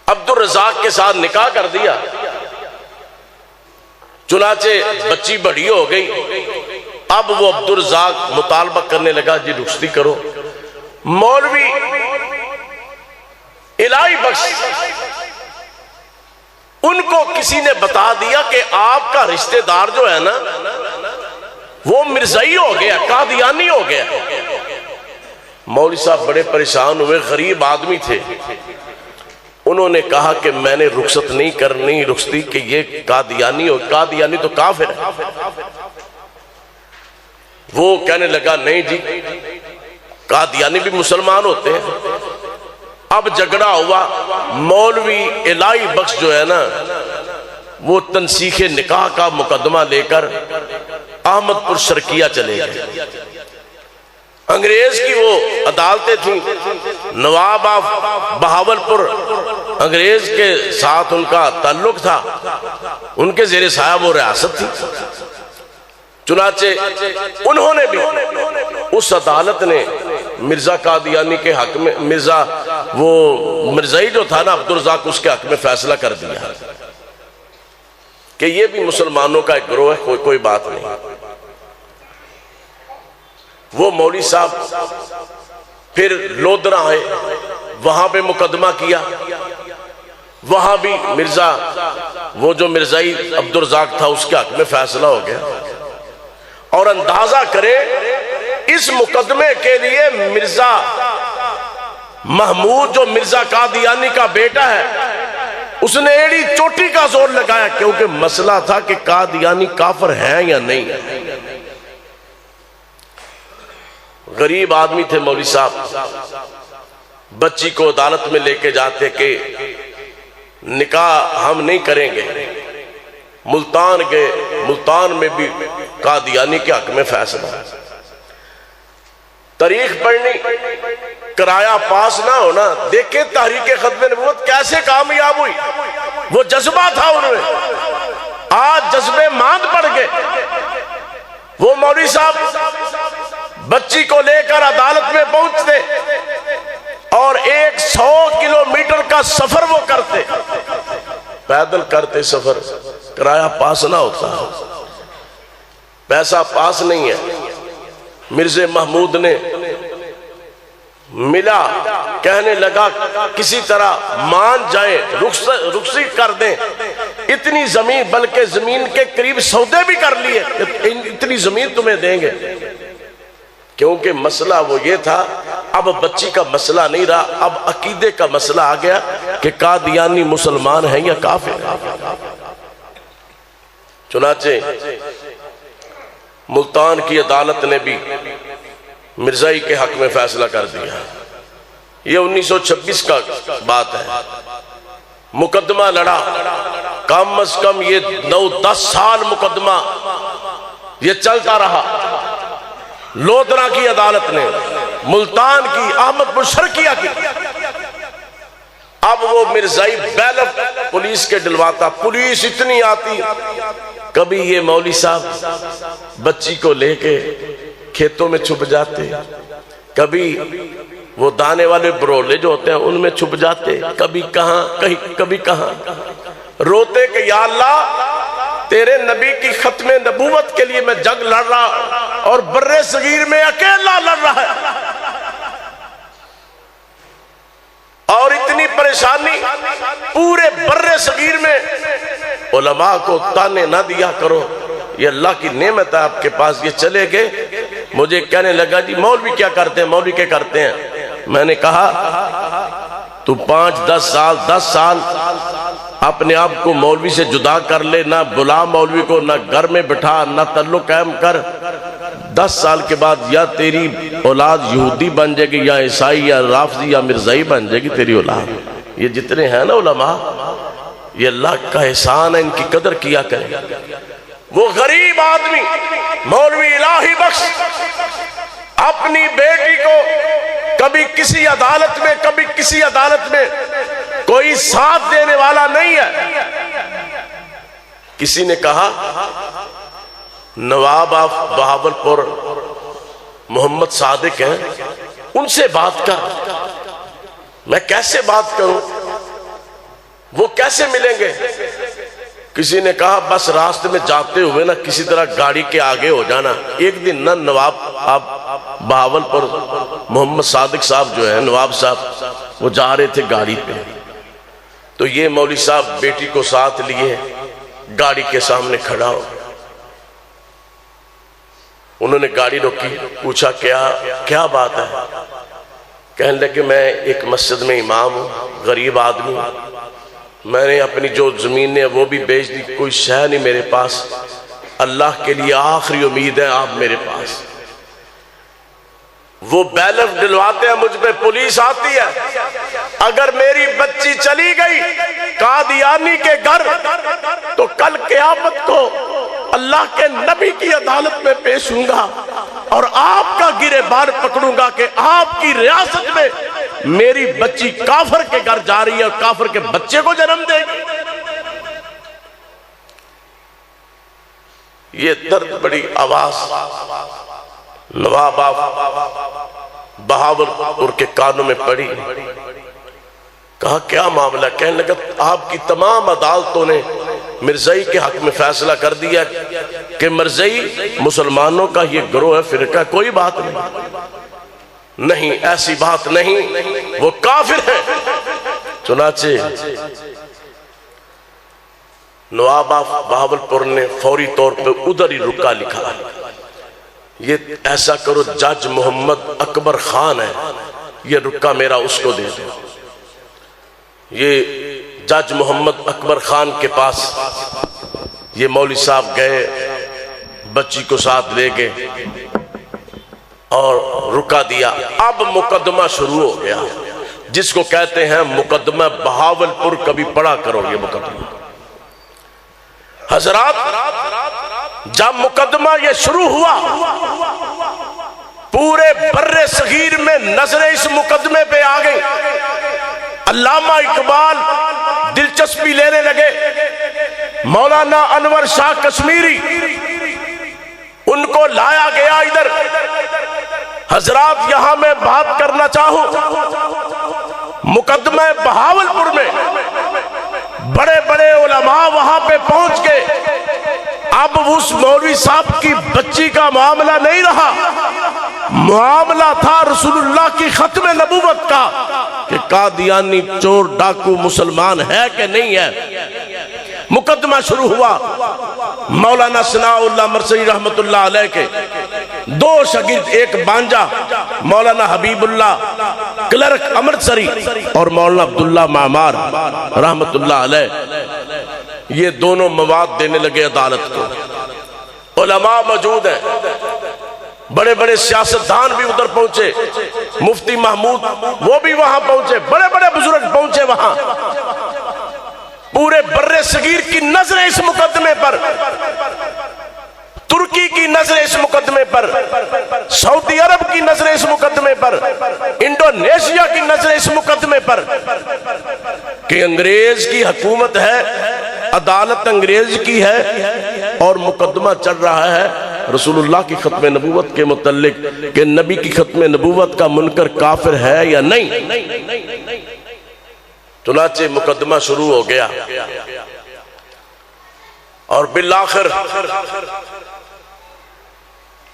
अब्दुल रज़ाक के साथ निकाह कर दिया। चुनाचे बच्ची बड़ी हो गई। अब वो अब्दुल रज़ाक मुतालबा करने लगा, जी रुखसती करो। मौलवी इलाही बख्श, उनको किसी ने बता दिया कि आपका रिश्तेदार जो है ना वो मिर्जाई हो गया, कादियानी हो गया। मौलवी साहब बड़े परेशान हुए, गरीब आदमी थे। उन्होंने कहा कि मैंने रुखसत नहीं करनी, रुखसती कि ये कादियानी हो। कादियानी तो काफिर है। वो कहने लगा नहीं जी, कादियानी भी मुसलमान होते हैं। अब झगड़ा हुआ। मौलवी इलाही बख्श जो है ना वो तनसीखे निकाह का मुकदमा लेकर अहमदपुर शर्किया चले गए। अंग्रेज की वो अदालतें थी, नवाब ऑफ बहावलपुर अंग्रेज के साथ उनका ताल्लुक था, उनके जेरे साहब वो रियासत थी। चुनाचे उन्होंने भी, उस अदालत ने मिर्जा कादियानी के हक में, मिर्जा वो मिर्जाई जो था ना अब्दुल रज़ाक, उसके हक में फैसला कर दिया कि ये भी मुसलमानों का एक गिरोह है, कोई बात नहीं। वो मौलवी साहब फिर लोधरा है, वहां पे मुकदमा किया। वहां भी मिर्जा, वो जो मिर्जाई अब्दुल रज़ाक था, उसके हक में फैसला हो गया। और अंदाजा करें, इस मुकदमे के लिए मिर्जा महमूद जो मिर्जा कादियानी का बेटा है, उसने एड़ी चोटी का जोर लगाया, क्योंकि मसला था कि कादियानी काफिर है या नहीं। गरीब आदमी थे मौलवी साहब। बच्ची को अदालत में लेके जाते कि निकाह हम नहीं करेंगे। मुल्तान गए, मुल्तान में भी कादियानी के हक में फैसला। तारीख पढ़नी, किराया पास ना होना। देखे तहरीक खत्म नबूवत कैसे कामयाब हुई। वो जज्बा था उनमें, आज जज्बे मांद पड़ गए। वो मौलवी साहब बच्ची को लेकर अदालत में पहुंचते और 100 किलोमीटर का सफर वो करते, पैदल करते सफर। किराया पास ना होता, पैसा पास नहीं है। मिर्जे महमूद ने मिला, कहने लगा किसी तरह मान जाए, रुखसत कर दें। इतनी जमीन, बल्कि जमीन के करीब सौदे भी कर लिए, इतनी जमीन तुम्हें देंगे। क्योंकि मसला वो ये था, अब बच्ची का मसला नहीं रहा, अब अकीदे का मसला आ गया कि कादियानी मुसलमान है या काफिर है। चुनाचे मुल्तान की अदालत ने भी मिर्जाई के हक में फैसला कर दिया। ये 1926 का बात है। मुकदमा लड़ा, कम अज कम ये 9-10 साल मुकदमा ये चलता रहा। लोधरा की अदालत ने, मुल्तान की, अहमदपुर शर्किया की। अब वो मिर्जाई बैलफ पुलिस के डलवाता, पुलिस इतनी आती। कभी ये मौली साहब बच्ची को लेके खेतों में छुप जाते, कभी वो दाने वाले बरोले जो होते हैं उनमें छुप जाते, कभी कहां कहीं कभी कहां। रोते कि या अल्लाह तेरे नबी की खत्मे नबूवत के लिए मैं जंग लड़ रहा और बर्रे सगीर में अकेला लड़ रहा है, और इतनी परेशानी पूरे बर्रे सगीर में। उलमा को ताने ना दिया करो, ये अल्लाह की नेमत है आपके पास। ये चले गए, मुझे कहने लगा जी मौलवी क्या करते हैं, मौलवी क्या करते हैं। मैंने कहा तू 5-10 साल 10 साल अपने आप को मौलवी से जुदा कर ले, ना बुला मौलवी को, ना घर में बिठा, ना तल्लुक कायम कर। 10 साल के बाद या तेरी औलाद यहूदी बन जाएगी, या ईसाई, या राफजी, या मिर्जाई बन जाएगी तेरी औलाद। ये जितने हैं ना उलमा, ये अल्लाह का एहसान है, इनकी कदर किया करें। वो गरीब आदमी मौलवी इलाही बख्श अपनी बेटी को कभी किसी अदालत में, कभी किसी अदालत में कोई साथ देने वाला नहीं है। किसी ने कहा नवाब ऑफ बहावलपुर मोहम्मद सादिक हैं, उनसे बात कर। मैं कैसे बात करूं, वो कैसे मिलेंगे। किसी ने कहा बस रास्ते में जाते हुए ना किसी तरह गाड़ी के आगे हो जाना। एक दिन ना नवाब आप बहावलपुर मोहम्मद सादिक साहब जो है नवाब साहब, वो जा रहे थे गाड़ी पे, तो ये मौली साहब बेटी को साथ लिए गाड़ी के सामने खड़ा हो। उन्होंने गाड़ी रोकी, पूछा क्या क्या बात है। कहने लगे मैं एक मस्जिद में इमाम हूं, गरीब आदमी, मैंने अपनी जो जमीन है वो भी बेच दी, कोई शय नहीं मेरे पास, अल्लाह के लिए आखिरी उम्मीद है आप मेरे पास। वो बैलफ दिलवाते हैं, मुझ पे पुलिस आती है, अगर मेरी बच्ची चली गई कादियानी के घर तो कल क़यामत को अल्लाह के नबी की अदालत में पेश होऊंगा और आपका गिरेबान पकड़ूंगा कि आपकी रियासत में मेरी बच्ची काफिर के घर जा रही है और काफिर के बच्चे को जन्म देगी। ये दर्द बड़ी आवाज नवाब बहावलपुर के कानों में पड़ी। कहा क्या मामला। कहने लगा आपकी तमाम अदालतों ने मिर्ज़ई के हक में फैसला कर दिया कि मिर्ज़ई मुसलमानों का ये गिरोह है, फिरका, कोई बात नहीं। नहीं, ऐसी बात नहीं, वो काफिर है। चुनाचे नवाब बहावलपुर ने फौरी तौर पे उधर ही रुका लिखा, ये ऐसा करो जज मोहम्मद अकबर खान है, ये रुका मेरा उसको दे दो। ये जज मोहम्मद अकबर खान के पास ये मौली साहब गए, बच्ची को साथ ले गए और रुका दिया। अब मुकदमा शुरू हो गया, जिसको कहते हैं मुकदमा बहावलपुर। कभी पढ़ा करोगे मुकदमा हजरात। जब मुकदमा ये शुरू हुआ, पूरे बर्रे सगीर में नजरें इस मुकदमे पे आ गई। अल्लामा इकबाल दिलचस्पी लेने लगे, मौलाना अनवर शाह कश्मीरी, उनको लाया गया इधर। हजरात यहां मैं बात करना चाहूं, मुकदमे बहावलपुर में बड़े बड़े उलमा वहां पे पहुंच गए। अब उस मौलवी साहब की बच्ची का मामला नहीं रहा, मामला था रसूलुल्लाह की खत्म नबूवत का कि कादियानी चोर डाकू मुसलमान है कि नहीं है। मुकदमा शुरू हुआ। मौलाना सनाउल्लाह मरसरी रहमतुल्लाह अलैह के दो शागिर्द, एक बांजा मौलाना हबीबुल्लाह क्लर्क अमृतसरी और मौलाना अब्दुल्ला मामार रहमतुल्लाह अलैह, ये दोनों मवाद देने लगे अदालत को। उलमा मौजूद हैं, बड़े बड़े सियासतदान भी उधर पहुंचे, मुफ्ती महमूद वो भी वहां पहुंचे, बड़े बड़े बुजुर्ग पहुंचे वहां। पूरे बर्रे सगीर की नजरें इस मुकदमे पर, तुर्की की नजरें इस मुकदमे पर, सऊदी अरब की नजरें इस मुकदमे पर, इंडोनेशिया की नजरें इस मुकदमे पर। कि अंग्रेज की हुकूमत है, अदालत अंग्रेज की है और मुकदमा चल रहा है रसूलुल्लाह की खत्म नबूवत के मुतल्लिक कि नबी की खत्म नबूवत का मुनकर काफिर है या नहीं। चुनाचे मुकदमा शुरू हो गया और बिलाखिर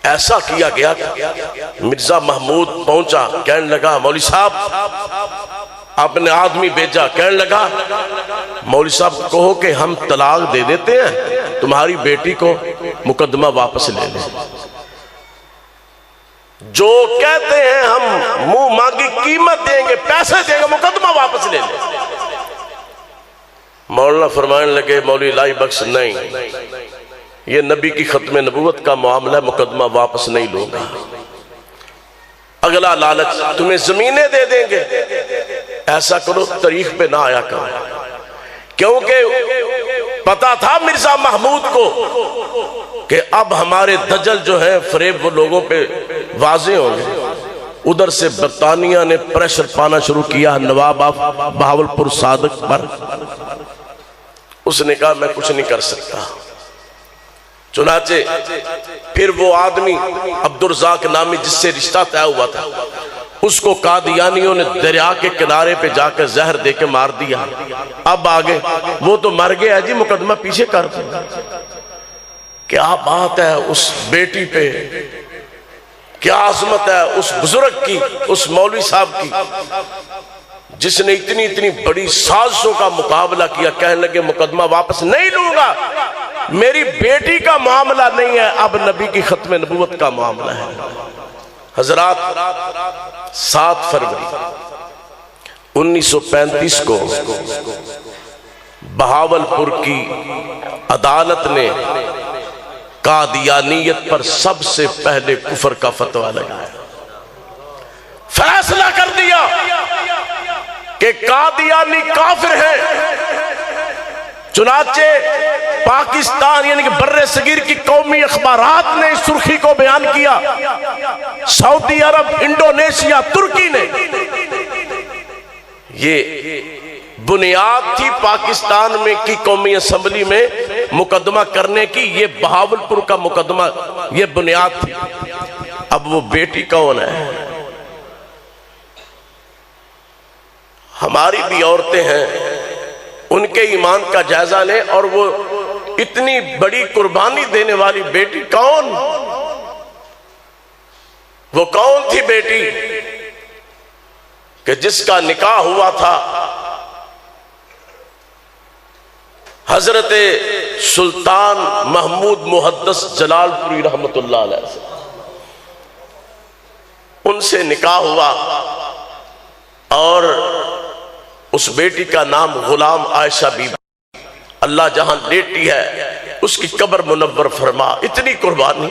ऐसा किया गया, मिर्जा महमूद पहुंचा, कहने लगा मौलवी साहब आपने आदमी भेजा, कहने लगा मौलवी साहब कहो कि हम तलाक दे देते हैं, तुम्हारी बेटी को मुकदमा वापस ले लें। जो कहते हैं हम मुंह मांगी कीमत देंगे, पैसे देंगे, मुकदमा वापस ले लें। मौलाना फरमाने लगे मौलवी लाई बख्श नहीं, ये नबी की खत्म नबूवत का मामला, मुकदमा वापस नहीं लूंगा। अगला लालच तुम्हें जमीनें दे देंगे, ऐसा करो तारीख पे ना आया करो, क्योंकि पता था मिर्जा महमूद को कि अब हमारे दजल जो है फरेब वो लोगों पे वाजे होंगे। उधर से बरतानिया ने प्रेशर पाना शुरू किया नवाब ऑफ बहावलपुर सादक पर। उसने कहा मैं कुछ नहीं कर सकता। चुनाचे फिर वो आदमी अब्दुर्रज़ाक नामी जिससे रिश्ता तय हुआ था, उसको कादियानियों ने दरिया के किनारे पे जाकर जहर दे के मार दिया। अब आगे वो तो मर गया जी, मुकदमा पीछे कर दिया। क्या बात है उस बेटी पे, क्या आजमत है उस बुजुर्ग की, उस मौलवी साहब की, जिसने इतनी इतनी बड़ी साजिशों का मुकाबला किया। कहने लगे मुकदमा वापस नहीं लूंगा, मेरी बेटी का मामला नहीं है, अब नबी की खत्म नबूवत का मामला है। हजरात 7 फरवरी 1935 को बहावलपुर की अदालत ने कादियानियत पर सबसे पहले कुफर का फतवा लगाया। फैसला कर दिया कि कादियानी काफिर है। चुनाचे पाकिस्तान यानी कि बर्रे सगीर की कौमी अखबारात ने इस सुर्खी को बयान किया, सऊदी अरब, इंडोनेशिया, तुर्की ने। ये बुनियाद थी पाकिस्तान में की कौमी असम्बली में मुकदमा करने की, ये बहावलपुर का मुकदमा ये बुनियाद थी। अब वो बेटी कौन है? हमारी भी औरतें हैं, उनके ईमान का जायजा लें। और वो इतनी बड़ी कुर्बानी देने वाली बेटी कौन, वो कौन थी बेटी कि जिसका निकाह हुआ था हजरत सुल्तान महमूद मुहद्दस जलालपुरी रहमतुल्लाह अलैह से। उनसे निकाह हुआ और उस बेटी का नाम गुलाम आयशा बीबी। अल्लाह जहां लेटी है उसकी कब्र मुनव्वर फरमा। इतनी कुर्बानी।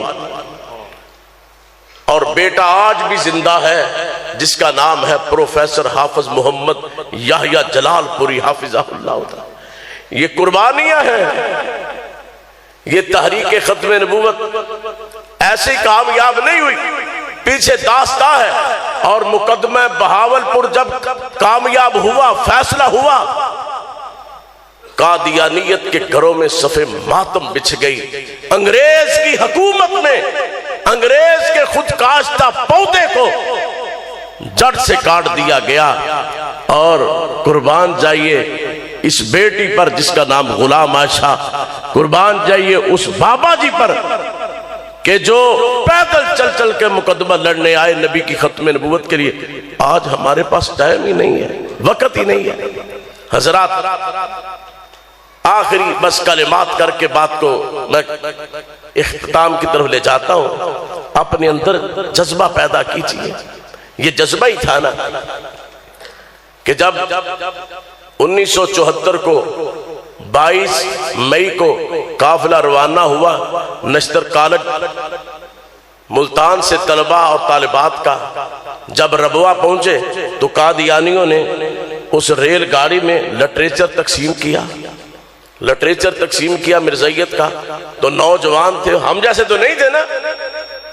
और बेटा आज भी जिंदा है जिसका नाम है प्रोफेसर हाफिज मोहम्मद याहिया जलालपुरी हाफिज़हुल्लाह। ये कुर्बानियां हैं। ये तहरीक खत्म नबूवत ऐसी कामयाब नहीं हुई, पीछे दास्तां है। और मुकदमा बहावलपुर जब कामयाब हुआ, फैसला हुआ, कादियानियत के घरों में सफे मातम बिछ गई। अंग्रेज की हुकूमत में अंग्रेज के खुद काश्ता पौधे को जड़ से काट दिया गया। और कुर्बान जाइए इस बेटी पर जिसका नाम गुलाम आयशा, कुर्बान जाइए उस बाबा जी पर कि जो पैदल चल चल के मुकदमा लड़ने आए नबी की खत्म नबूवत के लिए। आज हमारे पास टाइम ही नहीं है, वक्त ही नहीं है। हजरात आखिरी बस कलिमात करके बात को मैं इख्तिताम की तरफ ले जाता हूं। अपने अंदर जज्बा पैदा कीजिए। ये जज्बा ही था ना कि जब 1974 को 22 मई को काफिला रवाना हुआ नश्तर कॉलेज मुल्तान से तलबा और तालिबात का, जब रबवा पहुंचे तो कादियानियों ने उस रेलगाड़ी में लिटरेचर तकसीम किया। लिटरेचर तकसीम किया मिर्ज़ाइयत का। तो नौजवान थे, हम जैसे तो नहीं थे ना,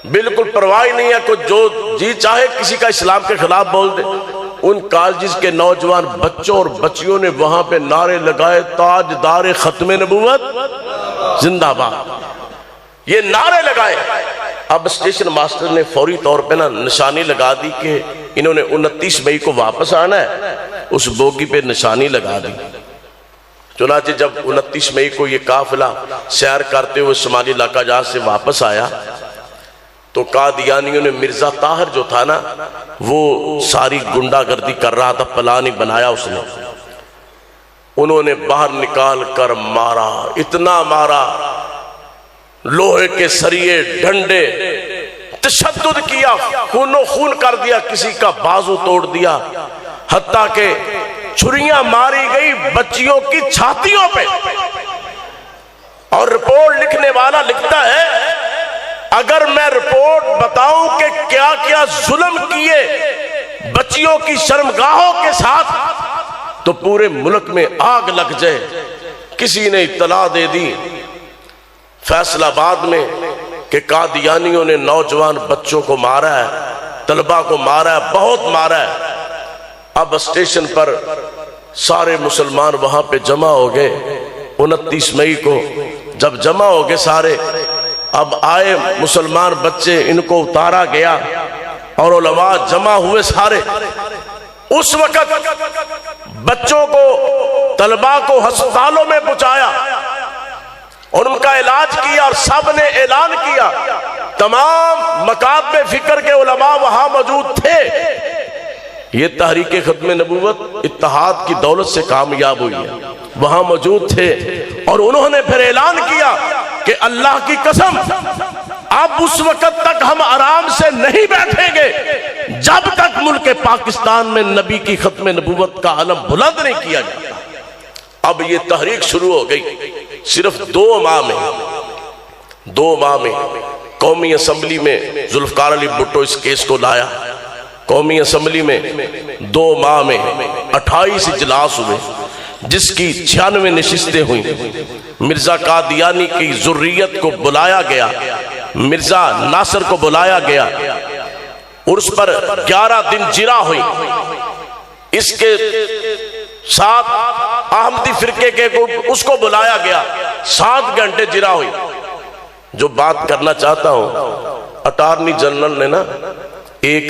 बिल्कुल परवाह नहीं है, कुछ जो जी चाहे किसी का इस्लाम के खिलाफ बोल दे। उन कॉलेज के नौजवान बच्चों और बच्चियों ने वहां पे नारे लगाए, ताजदार खत्मे नबूवत जिंदाबाद, ये नारे लगाए। अब स्टेशन मास्टर ने फौरी तौर पे ना निशानी लगा दी कि इन्होंने 29 मई को वापस आना है, उस बोगी पे निशानी लगा दी। चुनाचे जब 29 मई को ये काफिला सैर करते हुए शुमाली इलाका जहाज से वापस आया तो कादियानियों ने मिर्जा ताहिर जो था ना, वो सारी गुंडागर्दी कर रहा था, प्लान ही बनाया उसने। उन्होंने बाहर निकाल कर मारा, इतना मारा, लोहे के सरिये डंडे, तशद्दुद किया, खूनो खून कर दिया, किसी का बाजू तोड़ दिया, हत्ता के छुरियां मारी गई बच्चियों की छातियों पे। और रिपोर्ट लिखने वाला लिखता है, अगर मैं रिपोर्ट बताऊं कि क्या क्या जुल्म किए बच्चियों की शर्मगाहों के साथ तो पूरे मुल्क में आग लग जाए। किसी ने इत्तला दे दी फैसलाबाद में कि कादियानियों ने नौजवान बच्चों को मारा है, तलबा को मारा है, बहुत मारा है। अब स्टेशन पर सारे मुसलमान वहां पे जमा हो गए। 29 मई को जब जमा हो गए सारे, अब आए मुसलमान बच्चे, इनको उतारा गया और उलमा जमा हुए सारे। उस वक्त बच्चों को, तलबा को अस्पतालों में पहुंचाया और उनका इलाज किया और सब ने ऐलान किया, तमाम मकातबे फिक्र के उलमा वहां मौजूद थे। ये तहरीके खत्मे नबूवत इत्तेहाद की दौलत से कामयाब हुई है, वहां मौजूद थे और उन्होंने फिर ऐलान किया कि अल्लाह की कसम, अब उस वक्त तक हम आराम से नहीं बैठेंगे जब तक मुल्क पाकिस्तान में नबी की खत्मे नबूवत का अलम बुलंद नहीं किया जाता। अब ये तहरीक शुरू हो गई। सिर्फ 2 माह में कौमी असम्बली में जुल्फकार अली भुट्टो इस केस को लाया। कौमी असम्बली में 2 माह में 28 इजलास हुए, जिसकी 96 नशिस्तें हुई। मिर्जा कादियानी की जुर्रियत को बुलाया गया, मिर्जा नासिर को बुलाया गया और उस पर 11 दिन जिरा हुई। इसके साथ अहमदी फिरके के उसको बुलाया गया, 7 घंटे जिरा हुई। जो बात करना चाहता हूं, अटॉर्नी जनरल ने ना एक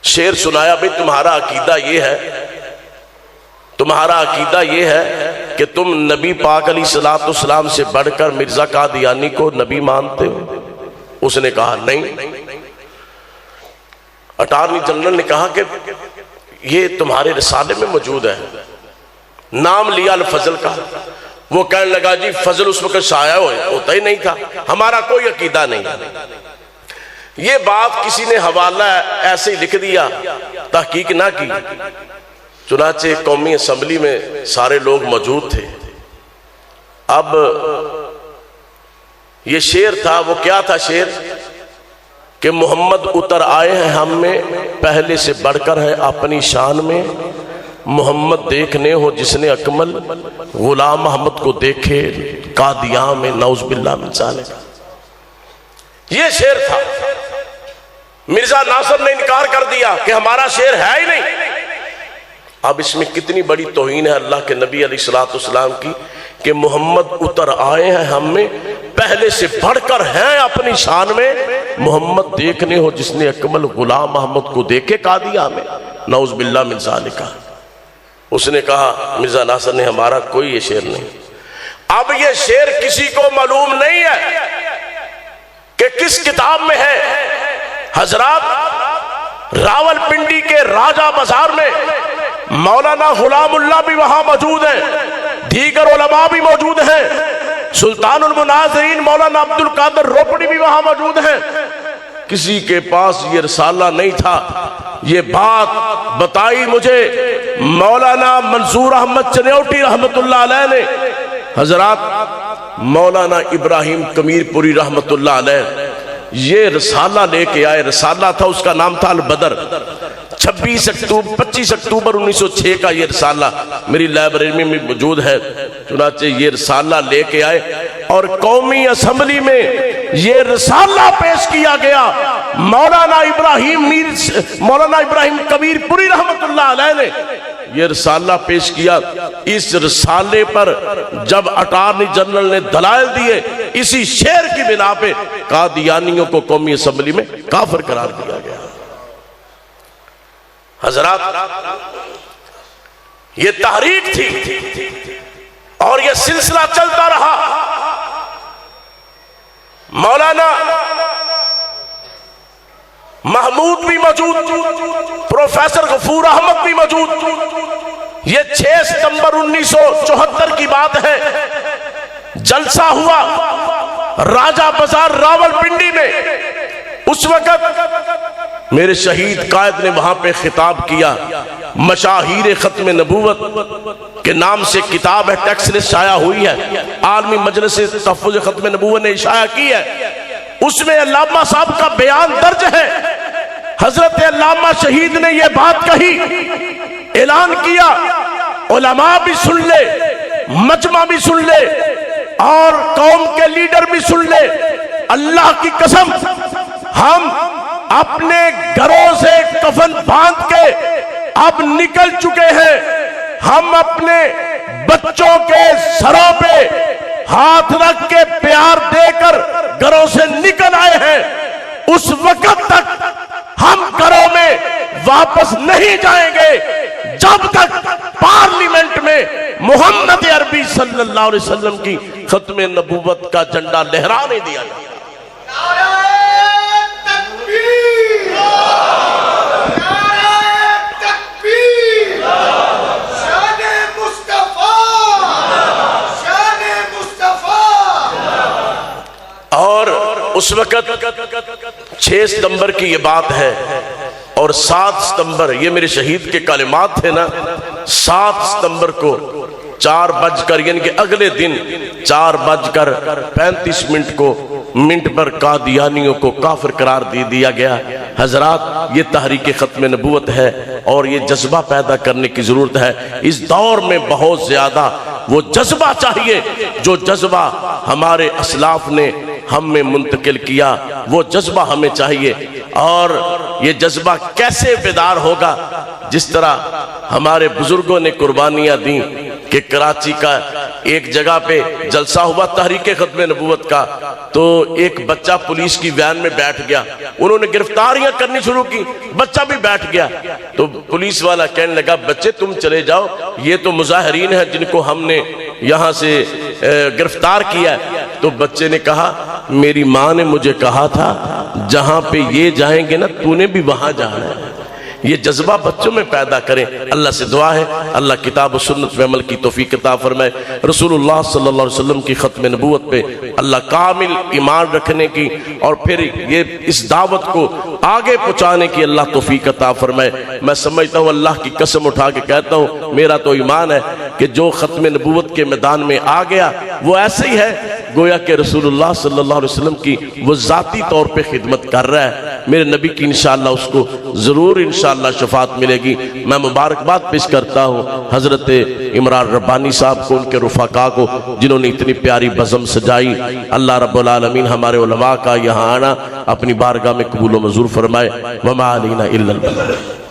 शेर सुनाया, भाई तुम्हारा अकीदा ये है, तुम्हारा अकीदा ये है कि तुम नबी पाक अलैहिस्सलाम से बढ़कर मिर्जा कादियानी को नबी मानते हो। उसने कहा नहीं। अटॉर्नी जनरल ने कहा कि ये तुम्हारे रिसाले में मौजूद है, नाम लिया अल फजल का। वो कहने लगा जी फजल उस वक्त शाया होता ही नहीं था, हमारा कोई अकीदा नहीं। ये बात किसी ने हवाला ऐसे ही लिख दिया, तहकीक ना की। चुनाचे कौमी असम्बली में सारे लोग मौजूद थे। अब ये शेर था, वो क्या था शेर कि मोहम्मद उतर आए हैं हम में, पहले से बढ़कर है अपनी शान में। मोहम्मद देखने हो जिसने अकमल, गुलाम मोहम्मद को देखे कादिया में, नौज़ुबिल्लाह मिन ज़ालिक। ये शेर था। मिर्जा नासिर ने इनकार कर दिया कि हमारा शेर है ही नहीं। अब इसमें कितनी बड़ी तौहीन है अल्लाह के नबी अलैहिस्सलाम की कि मोहम्मद उतर आए हैं हम में, पहले से बढ़कर हैं अपनी शान में। मोहम्मद देखने हो जिसने अकमल, गुलाम मोहम्मद को देखे कादिया में, नौज़ुबिल्लाह मिन ज़ालिक। उसने कहा मिर्जा नासिर ने हमारा कोई ये शेर नहीं। अब ये शेर किसी को मालूम नहीं है कि किस किताब में है। हजरात, रावलपिंडी के राजा बाजार में मौलाना गुलामुल्लाह भी वहां मौजूद हैं, दीगर उलमा भी मौजूद हैं, सुल्तानुल मुनाज़रीन मौलाना अब्दुल कादिर रोपड़ी भी वहां मौजूद हैं। किसी के पास ये रिसाला नहीं था। ये बात बताई मुझे मौलाना मंसूर अहमद चन्योटी रहमतुल्लाह अलैह ने। हजरात, मौलाना इब्राहिम कमीरपुरी रहमतुल्लाह अलैह ये रिसाला लेके आए। रिसाला था, उसका नाम था अल बदर। 25 अक्टूबर 1906 का ये रिसाला मेरी लाइब्रेरी में मौजूद है। चुनाचे ये रिसाला लेके आए और कौमी असम्बली में ये रिसाला पेश किया गया। मौलाना इब्राहिम कबीरपुरी रहमतुल्लाह अलैह ने ये रिसाला पेश किया। इस रिसाले पर जब अटॉर्नी जनरल ने दलाइल दिए, इसी शेर की बिना पे कादियानियों को कौमी असेंबली में काफिर करार दिया गया। हजरात, ये तहरीक थी और ये सिलसिला चलता रहा। मौलाना महमूद भी मौजूद, प्रोफेसर गफूर अहमद भी मौजूद। ये 6 सितंबर 1974 की बात है। जलसा हुआ राजा बाजार रावलपिंडी में। उस वक्त मेरे शहीद कायद ने वहां पे खिताब किया। मशाहीर खत्म नबूवत के नाम से किताब है, टेक्स्ट लिस्ट शाया हुई है, आलमी मजलिस तहफ़्फ़ुज़ खत्म नबूवत ने शाया की है। उसमें अल्लामा साहब का बयान दर्ज है। हजरत अल्लामा शहीद ने यह बात कही, ऐलान किया, उलमा भी सुन ले, मजमा भी सुन ले और कौम के लीडर भी सुन ले। अल्लाह की कसम, हम अपने घरों से कफन बांध के अब निकल चुके हैं। हम अपने बच्चों के सरों पे हाथ रख के प्यार देकर घरों से निकल आए हैं। उस वक्त तक हम घरों में वापस नहीं जाएंगे जब तक पार्लियामेंट में मोहम्मद अरबी सल्लल्लाहु अलैहि वसल्लम की खत्म नबूवत का झंडा लहरा नहीं दिया जाएगा। और उस वक्त 6 सितंबर की ये बात है और 7 सितंबर, ये मेरे शहीद के कलिमात थे ना, 7 सितंबर को 4 बजकर यानी कि अगले दिन 4:35 मिनट पर कादियानियों को काफिर करार दे दिया गया। हजरात, ये तहरीक खत्म नबूवत है और ये जज्बा पैदा करने की जरूरत है। इस दौर में बहुत ज्यादा वो जज्बा चाहिए जो जज्बा हमारे असलाफ ने हम में मुंतकिल किया, वो जज्बा हमें चाहिए। और ये जज्बा कैसे बेदार होगा? जिस तरह हमारे बुजुर्गों ने कुर्बानियां दी कि कराची का एक जगह पे जलसा हुआ तहरीक खत्म नबूवत का, तो एक बच्चा पुलिस की वैन में बैठ गया। उन्होंने गिरफ्तारियां करनी शुरू की, बच्चा भी बैठ गया। तो पुलिस वाला कहने लगा, बच्चे तुम चले जाओ, ये तो मुजाहिरीन हैं जिनको हमने यहां से गिरफ्तार किया। तो बच्चे ने कहा, मेरी माँ ने मुझे कहा था जहां पे ये जाएंगे ना, तूने भी वहां जाना है। ये जज्बा बच्चों में पैदा करें। अल्लाह से दुआ है, अल्लाह किताब और सुन्नत पे अमल की तौफीक अता फरमाए। रसूलुल्लाह सल्लल्लाहु अलैहि वसल्लम की खत्म नबूवत पे अल्लाह कामिल ईमान रखने की और फिर ये इस दावत को आगे पहुंचाने की अल्लाह तौफीक अता फरमाए। मैं समझता हूँ, अल्लाह की कसम उठा के कहता हूँ, मेरा तो ईमान है कि जो खत्म नबूवत के मैदान में आ गया वो ऐसे ही है गोया कि रसूलुल्लाह सल्लल्लाहु अलैहि वसल्लम की वो जाती तौर पे खिदमत कर रहा है। मेरे नबी की इंशाअल्लाह उसको जरूर इंशाअल्लाह शफात मिलेगी। मैं मुबारकबाद पेश करता हूँ हजरत इमरान रब्बानी साहब को, उनके रुफाका को, जिन्होंने इतनी प्यारी बज़म सजाई। अल्लाह रब्बुल आलमीन हमारे उलमा का यहाँ आना अपनी बारगाह में कबूल व मंजूर फरमाए। वमा अलैना इल्लल बलाग।